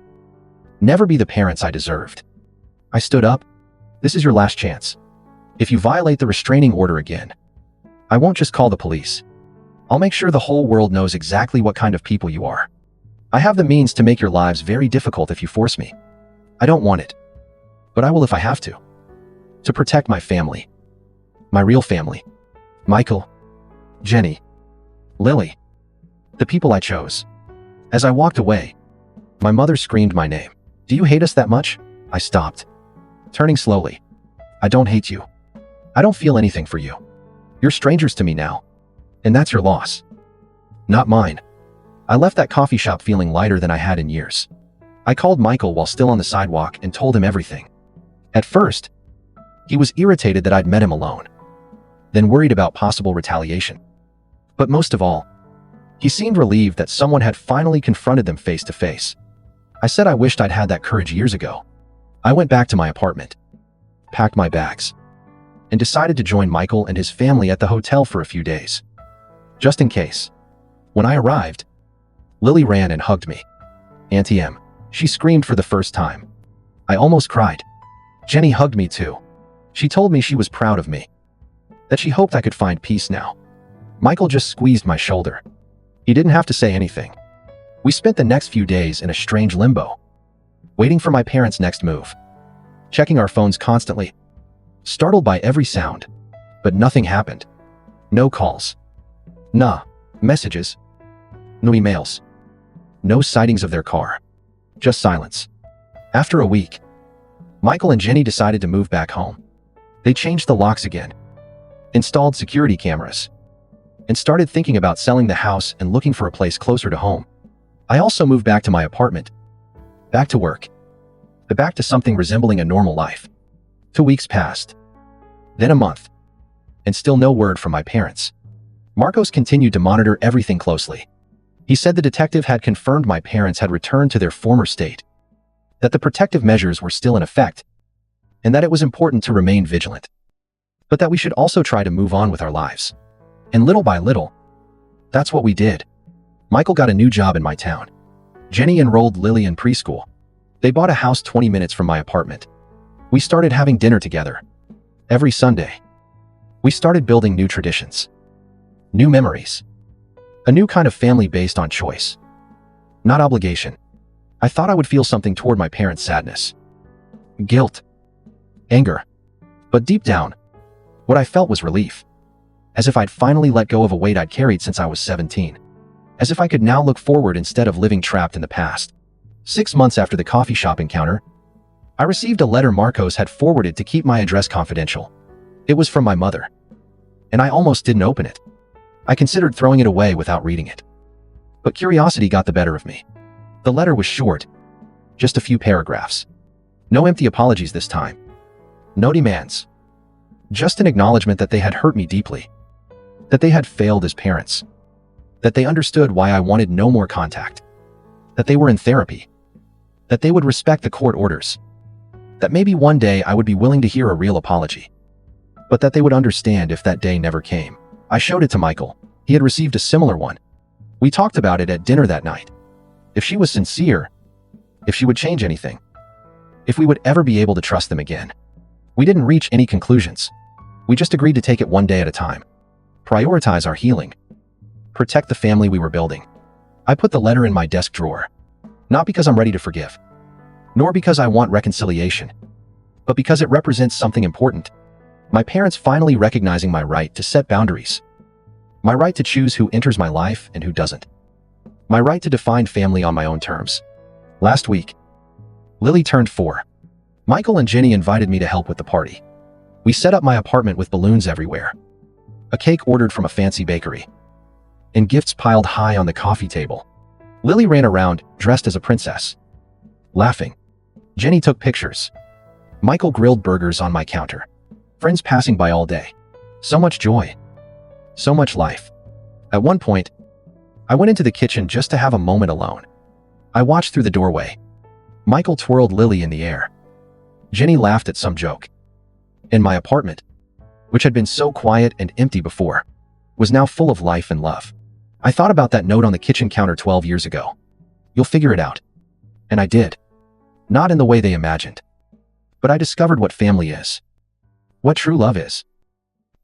Never be the parents I deserved. I stood up. This is your last chance. If you violate the restraining order again, I won't just call the police. I'll make sure the whole world knows exactly what kind of people you are. I have the means to make your lives very difficult if you force me. I don't want it. But I will if I have to. To protect my family. My real family. Michael. Jenny. Lily. The people I chose. As I walked away, my mother screamed my name. Do you hate us that much? I stopped, turning slowly. I don't hate you. I don't feel anything for you. You're strangers to me now. And that's your loss. Not mine. I left that coffee shop feeling lighter than I had in years. I called Michael while still on the sidewalk and told him everything. At first, he was irritated that I'd met him alone, then worried about possible retaliation. But most of all, he seemed relieved that someone had finally confronted them face to face. I said I wished I'd had that courage years ago. I went back to my apartment, packed my bags, and decided to join Michael and his family at the hotel for a few days. Just in case. When I arrived, Lily ran and hugged me. Auntie M. She screamed for the first time. I almost cried. Jenny hugged me too. She told me she was proud of me, that she hoped I could find peace now. Michael just squeezed my shoulder. He didn't have to say anything. We spent the next few days in a strange limbo, waiting for my parents' next move, checking our phones constantly, startled by every sound, but nothing happened. No calls. Nah, messages. No emails. No sightings of their car. Just silence. After a week, Michael and Jenny decided to move back home. They changed the locks again, installed security cameras, and started thinking about selling the house and looking for a place closer to home. I also moved back to my apartment, back to work, but back to something resembling a normal life. 2 weeks passed, then a month, and still no word from my parents. Marcos continued to monitor everything closely. He said the detective had confirmed my parents had returned to their former state, that the protective measures were still in effect, and that it was important to remain vigilant, but that we should also try to move on with our lives. And little by little, that's what we did. Michael got a new job in my town. Jenny enrolled Lily in preschool. They bought a house 20 minutes from my apartment. We started having dinner together. Every Sunday. We started building new traditions. New memories. A new kind of family based on choice. Not obligation. I thought I would feel something toward my parents' sadness. Guilt. Anger. But deep down, what I felt was relief. As if I'd finally let go of a weight I'd carried since I was 17. As if I could now look forward instead of living trapped in the past. 6 months after the coffee shop encounter, I received a letter Marcos had forwarded to keep my address confidential. It was from my mother. And I almost didn't open it. I considered throwing it away without reading it. But curiosity got the better of me. The letter was short. Just a few paragraphs. No empty apologies this time. No demands. Just an acknowledgement that they had hurt me deeply. That they had failed as parents. That they understood why I wanted no more contact. That they were in therapy. That they would respect the court orders. That maybe one day I would be willing to hear a real apology. But that they would understand if that day never came. I showed it to Michael. He had received a similar one. We talked about it at dinner that night. If she was sincere, if she would change anything, if we would ever be able to trust them again. We didn't reach any conclusions. We just agreed to take it one day at a time. Prioritize our healing. Protect the family we were building. I put the letter in my desk drawer. Not because I'm ready to forgive, nor because I want reconciliation, but because it represents something important. My parents finally recognizing my right to set boundaries. My right to choose who enters my life and who doesn't. My right to define family on my own terms. Last week, Lily turned 4. Michael and Jenny invited me to help with the party. We set up my apartment with balloons everywhere. A cake ordered from a fancy bakery. And gifts piled high on the coffee table. Lily ran around, dressed as a princess. Laughing. Jenny took pictures. Michael grilled burgers on my counter. Friends passing by all day. So much joy. So much life. At one point, I went into the kitchen just to have a moment alone. I watched through the doorway. Michael twirled Lily in the air. Jenny laughed at some joke. In my apartment, which had been so quiet and empty before, was now full of life and love. I thought about that note on the kitchen counter 12 years ago. You'll figure it out. And I did. Not in the way they imagined. But I discovered what family is. What true love is.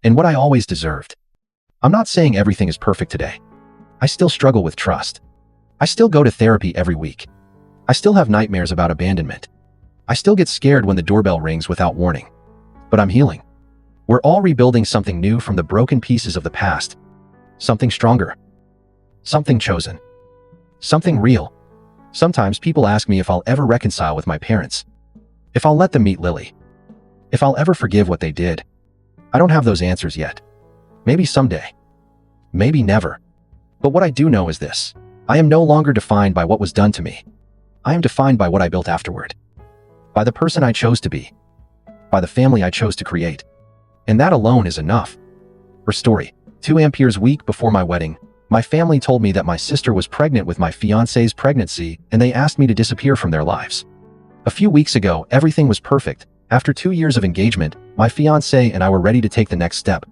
And what I always deserved. I'm not saying everything is perfect today. I still struggle with trust. I still go to therapy every week. I still have nightmares about abandonment. I still get scared when the doorbell rings without warning. But I'm healing. We're all rebuilding something new from the broken pieces of the past. Something stronger. Something chosen. Something real. Sometimes people ask me if I'll ever reconcile with my parents. If I'll let them meet Lily. If I'll ever forgive what they did. I don't have those answers yet. Maybe someday. Maybe never. But what I do know is this. I am no longer defined by what was done to me. I am defined by what I built afterward. By the person I chose to be. By the family I chose to create. And that alone is enough. Her story. 2 Amperes week before my wedding, my family told me that my sister was pregnant with my fiancé's pregnancy and they asked me to disappear from their lives. A few weeks ago, everything was perfect. After 2 years of engagement, my fiancé and I were ready to take the next step.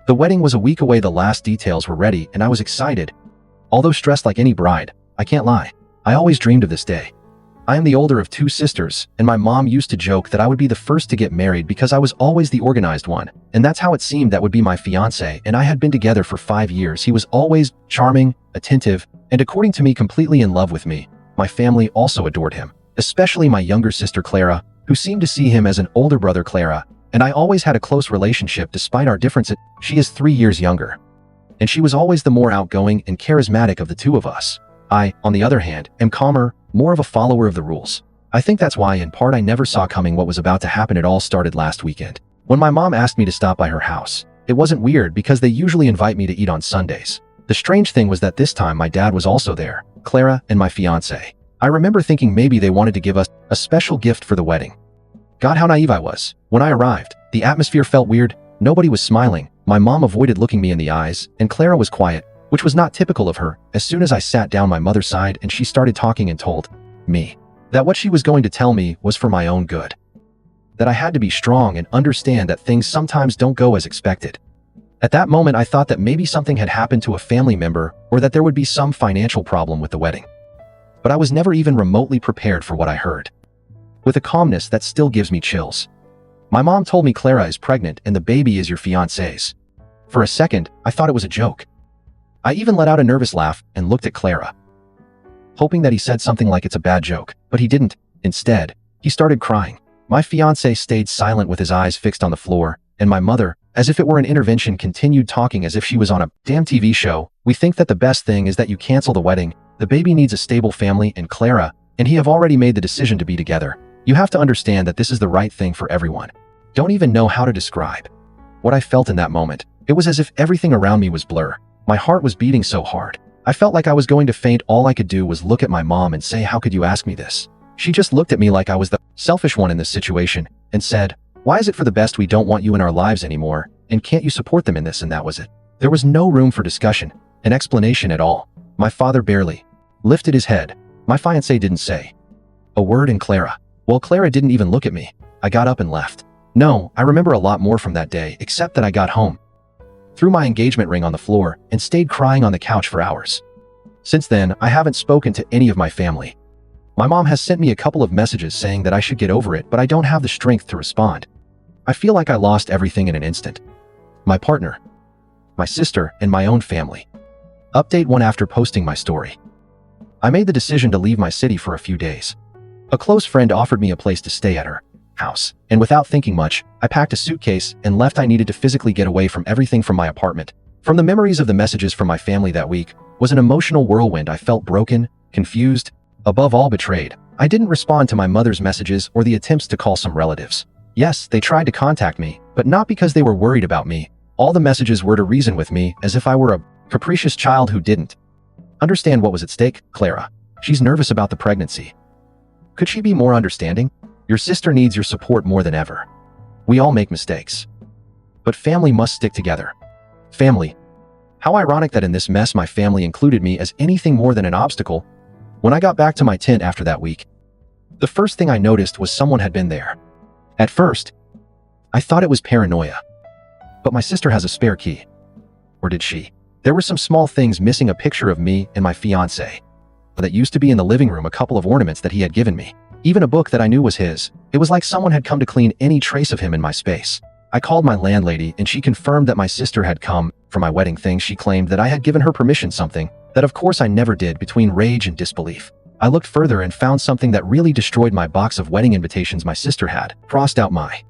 The wedding was a week away, the last details were ready, and I was excited. Although stressed like any bride, I can't lie. I always dreamed of this day. I am the older of 2 sisters, and my mom used to joke that I would be the first to get married because I was always the organized one, and that's how it seemed that would be my fiancé, and I had been together for 5 years. He was always charming, attentive, and according to me, completely in love with me. My family also adored him, especially my younger sister Clara, who seemed to see him as an older brother. Clara and I always had a close relationship despite our differences. She is 3 years younger, and she was always the more outgoing and charismatic of the 2 of us. I, on the other hand, am calmer, more of a follower of the rules. I think that's why, in part, I never saw coming what was about to happen. It all started last weekend. When my mom asked me to stop by her house, it wasn't weird because they usually invite me to eat on Sundays. The strange thing was that this time my dad was also there, Clara and my fiancé. I remember thinking maybe they wanted to give us a special gift for the wedding. God, how naive I was. When I arrived, the atmosphere felt weird. Nobody was smiling. My mom avoided looking me in the eyes, and Clara was quiet, which was not typical of her. As soon as I sat down, my mother sighed and she started talking and told me that what she was going to tell me was for my own good. That I had to be strong and understand that things sometimes don't go as expected. At that moment, I thought that maybe something had happened to a family member or that there would be some financial problem with the wedding. but I was never even remotely prepared for what I heard. With a calmness that still gives me chills. My mom told me Clara is pregnant and the baby is your fiancé's. For a second, I thought it was a joke. I even let out a nervous laugh and looked at Clara, hoping that he said something like it's a bad joke, but he didn't. Instead, he started crying. My fiancé stayed silent with his eyes fixed on the floor, and my mother, as if it were an intervention, continued talking as if she was on a damn TV show. We think that the best thing is that you cancel the wedding. The baby needs a stable family, and Clara and he have already made the decision to be together. You have to understand that this is the right thing for everyone. Don't even know how to describe what I felt in that moment. It was as if everything around me was blur. My heart was beating so hard. I felt like I was going to faint. All I could do was look at my mom and say, "How could you ask me this?" She just looked at me like I was the selfish one in this situation and said, "Why is it for the best we don't want you in our lives anymore, and can't you support them in this?" And that was it. There was no room for discussion, an explanation at all. My father barely lifted his head. My fiancé didn't say a word, and Clara didn't even look at me. I got up and left. No, I remember a lot more from that day, except that I got home, threw my engagement ring on the floor, and stayed crying on the couch for hours. Since then, I haven't spoken to any of my family. My mom has sent me a couple of messages saying that I should get over it, but I don't have the strength to respond. I feel like I lost everything in an instant. My partner, my sister, and my own family. Update 1. After posting my story, I made the decision to leave my city for a few days. A close friend offered me a place to stay at her house, and without thinking much, I packed a suitcase and left. I needed to physically get away from everything from my apartment. From the memories of the messages from my family that week was an emotional whirlwind. I felt broken, confused, above all betrayed. I didn't respond to my mother's messages or the attempts to call some relatives. Yes, they tried to contact me, but not because they were worried about me. All the messages were to reason with me as if I were a capricious child who didn't understand what was at stake. "Clara, she's nervous about the pregnancy. Could she be more understanding? Your sister needs your support more than ever. We all make mistakes, but family must stick together." Family. How ironic that in this mess my family included me as anything more than an obstacle. When I got back to my tent after that week, the first thing I noticed was someone had been there. At first, I thought it was paranoia. But my sister has a spare key. Or did she? There were some small things missing: a picture of me and my fiancé that used to be in the living room, a couple of ornaments that he had given me, even a book that I knew was his. It was like someone had come to clean any trace of him in my space. I called my landlady and she confirmed that my sister had come for my wedding thing. She claimed that I had given her permission, something that of course I never did. Between rage and disbelief, I looked further and found something that really destroyed my box of wedding invitations. My sister had crossed out my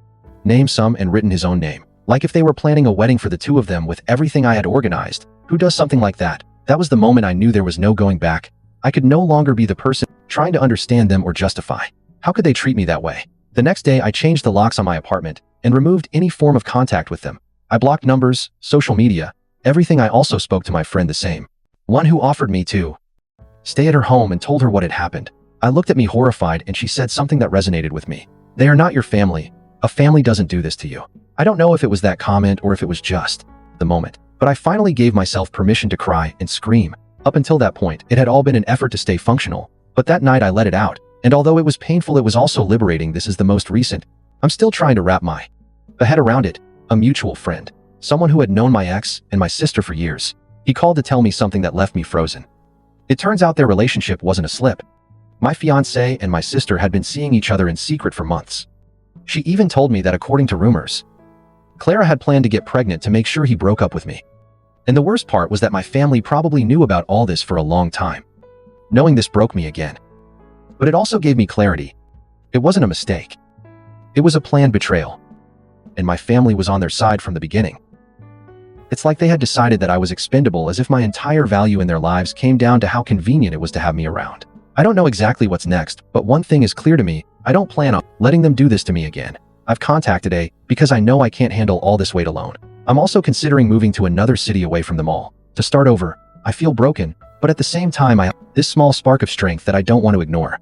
name some and written his own name, like if they were planning a wedding for the two of them with everything I had organized. Who does something like that? That was the moment I knew there was no going back. I could no longer be the person trying to understand them or justify. How could they treat me that way? The next day, I changed the locks on my apartment and removed any form of contact with them. I blocked numbers, social media, everything. I also spoke to my friend, the same one who offered me to stay at her home, and told her what had happened. I looked at me horrified, and she said something that resonated with me. "They are not your family. A family doesn't do this to you." I don't know if it was that comment or if it was just the moment, but I finally gave myself permission to cry and scream. Up until that point, it had all been an effort to stay functional, but that night I let it out, and although it was painful, it was also liberating. This is the most recent. I'm still trying to wrap my head around it. A mutual friend, someone who had known my ex and my sister for years, he called to tell me something that left me frozen. It turns out their relationship wasn't a slip. My fiancé and my sister had been seeing each other in secret for months. She even told me that according to rumors, Clara had planned to get pregnant to make sure he broke up with me. And the worst part was that my family probably knew about all this for a long time. Knowing this broke me again. But it also gave me clarity. It wasn't a mistake. It was a planned betrayal. And my family was on their side from the beginning. It's like they had decided that I was expendable, as if my entire value in their lives came down to how convenient it was to have me around. I don't know exactly what's next, but one thing is clear to me: I don't plan on letting them do this to me again. I've contacted A because I know I can't handle all this weight alone. I'm also considering moving to another city away from them all, to start over. I feel broken, but at the same time I have this small spark of strength that I don't want to ignore.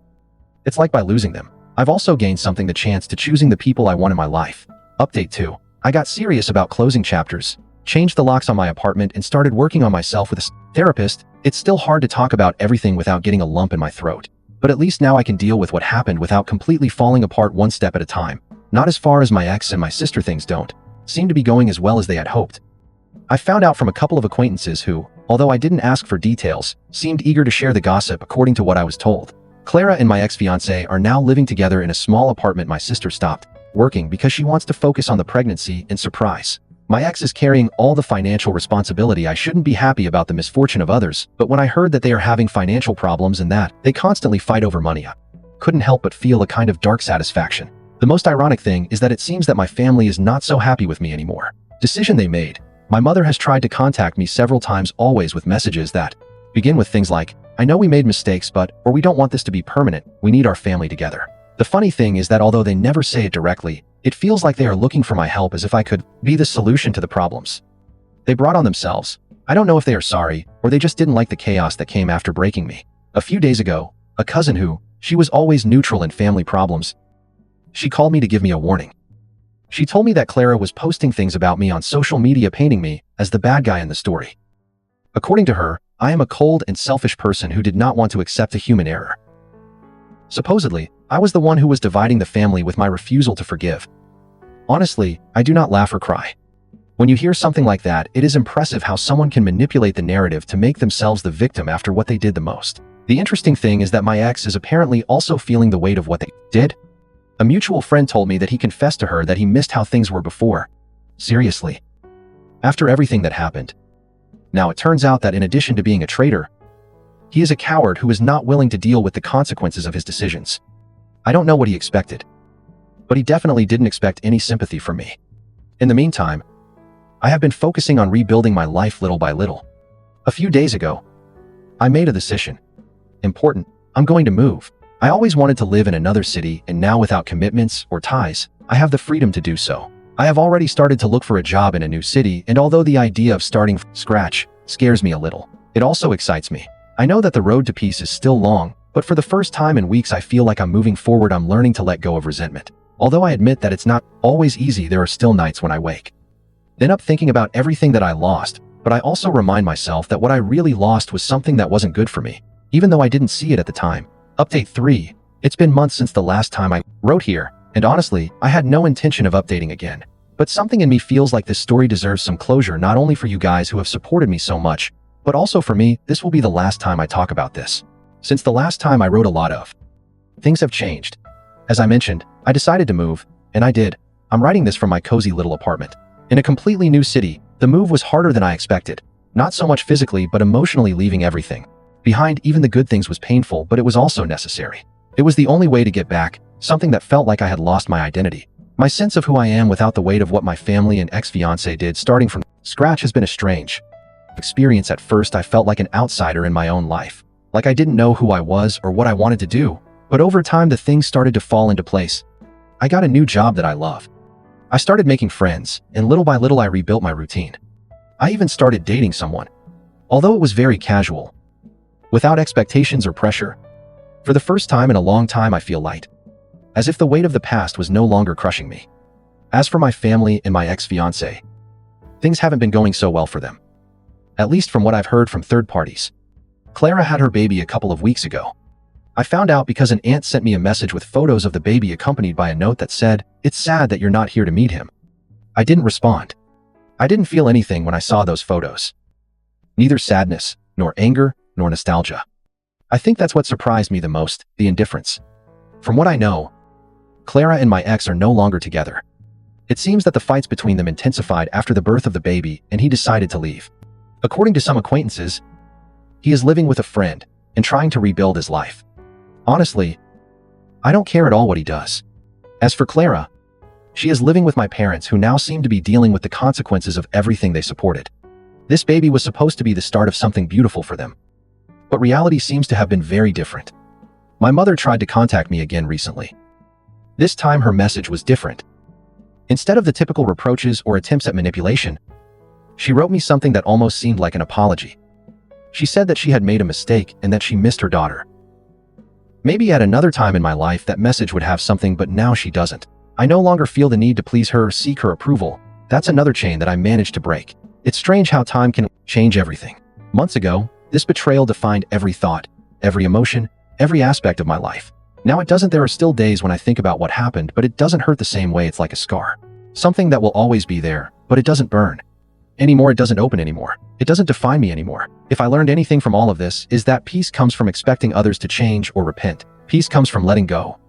It's like by losing them, I've also gained something: the chance to choosing the people I want in my life. Update 2. I got serious about closing chapters, changed the locks on my apartment, and started working on myself with a therapist. It's still hard to talk about everything without getting a lump in my throat, but at least now I can deal with what happened without completely falling apart, one step at a time. Not as far as my ex and my sister. Things don't seem to be going as well as they had hoped. I found out from a couple of acquaintances who, although I didn't ask for details, seemed eager to share the gossip according to what I was told. Clara and my ex-fiancé are now living together in a small apartment. My sister stopped working because she wants to focus on the pregnancy and surprise. My ex is carrying all the financial responsibility. I shouldn't be happy about the misfortune of others, but when I heard that they are having financial problems and that they constantly fight over money, I couldn't help but feel a kind of dark satisfaction. The most ironic thing is that it seems that my family is not so happy with me anymore. Decision they made. My mother has tried to contact me several times, always with messages that begin with things like, "I know we made mistakes, or we don't want this to be permanent. We need our family together." The funny thing is that although they never say it directly, it feels like they are looking for my help, as if I could be the solution to the problems they brought on themselves. I don't know if they are sorry, or they just didn't like the chaos that came after breaking me. A few days ago, a cousin who, she was always neutral in family problems, she called me to give me a warning. She told me that Clara was posting things about me on social media, painting me as the bad guy in the story. According to her, I am a cold and selfish person who did not want to accept a human error. Supposedly, I was the one who was dividing the family with my refusal to forgive. Honestly, I do not laugh or cry. When you hear something like that, it is impressive how someone can manipulate the narrative to make themselves the victim after what they did the most. The interesting thing is that my ex is apparently also feeling the weight of what they did. A mutual friend told me that he confessed to her that he missed how things were before. Seriously. After everything that happened. Now it turns out that in addition to being a traitor, he is a coward who is not willing to deal with the consequences of his decisions. I don't know what he expected, but he definitely didn't expect any sympathy from me. In the meantime, I have been focusing on rebuilding my life little by little. A few days ago, I made a decision. Important. I'm going to move. I always wanted to live in another city, and now without commitments or ties, I have the freedom to do so. I have already started to look for a job in a new city, and although the idea of starting from scratch scares me a little, it also excites me. I know that the road to peace is still long, but for the first time in weeks I feel like I'm moving forward. I'm learning to let go of resentment. Although I admit that it's not always easy, there are still nights when I wake up thinking about everything that I lost, but I also remind myself that what I really lost was something that wasn't good for me, even though I didn't see it at the time. Update 3. It's been months since the last time I wrote here, and honestly, I had no intention of updating again. But something in me feels like this story deserves some closure, not only for you guys who have supported me so much, but also for me. This will be the last time I talk about this. Since the last time I wrote, a lot of things have changed. As I mentioned, I decided to move, and I did. I'm writing this from my cozy little apartment in a completely new city. The move was harder than I expected. Not so much physically, but emotionally. Leaving everything behind, even the good things, was painful, but it was also necessary. It was the only way to get back something that felt like I had lost my identity. My sense of who I am without the weight of what my family and ex-fiancé did. Starting from scratch has been a strange experience. At first, I felt like an outsider in my own life, like I didn't know who I was or what I wanted to do. But over time, the things started to fall into place. I got a new job that I love. I started making friends, and little by little I rebuilt my routine. I even started dating someone, although it was very casual, without expectations or pressure. For the first time in a long time, I feel light, as if the weight of the past was no longer crushing me. As for my family and my ex-fiancé, things haven't been going so well for them, at least from what I've heard from third parties. Clara had her baby a couple of weeks ago. I found out because an aunt sent me a message with photos of the baby accompanied by a note that said, "It's sad that you're not here to meet him." I didn't respond. I didn't feel anything when I saw those photos. Neither sadness, nor anger, nor nostalgia. I think that's what surprised me the most, the indifference. From what I know, Clara and my ex are no longer together. It seems that the fights between them intensified after the birth of the baby, and he decided to leave. According to some acquaintances, he is living with a friend and trying to rebuild his life. Honestly, I don't care at all what he does. As for Clara, she is living with my parents, who now seem to be dealing with the consequences of everything they supported. This baby was supposed to be the start of something beautiful for them, but reality seems to have been very different. My mother tried to contact me again recently. This time her message was different. Instead of the typical reproaches or attempts at manipulation, she wrote me something that almost seemed like an apology. She said that she had made a mistake and that she missed her daughter. Maybe at another time in my life that message would have something, but now she doesn't. I no longer feel the need to please her or seek her approval. That's another chain that I managed to break. It's strange how time can change everything. Months ago, this betrayal defined every thought, every emotion, every aspect of my life. Now it doesn't. There are still days when I think about what happened, but it doesn't hurt the same way. It's like a scar. Something that will always be there, but it doesn't burn anymore, it doesn't open anymore. It doesn't define me anymore. If I learned anything from all of this, is that peace comes from expecting others to change or repent. Peace comes from letting go,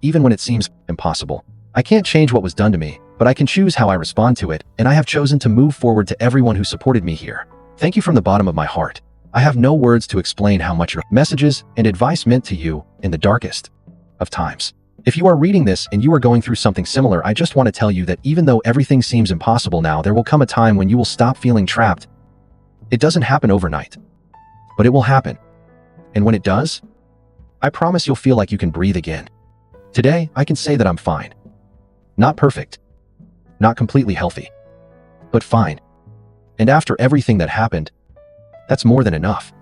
even when it seems impossible. I can't change what was done to me, but I can choose how I respond to it, and I have chosen to move forward to everyone who supported me here. Thank you from the bottom of my heart. I have no words to explain how much your messages and advice meant to you in the darkest of times. If you are reading this and you are going through something similar, I just want to tell you that even though everything seems impossible now, there will come a time when you will stop feeling trapped. It doesn't happen overnight, but it will happen. And when it does, I promise you'll feel like you can breathe again. Today, I can say that I'm fine. Not perfect, not completely healthy, but fine. And after everything that happened, that's more than enough.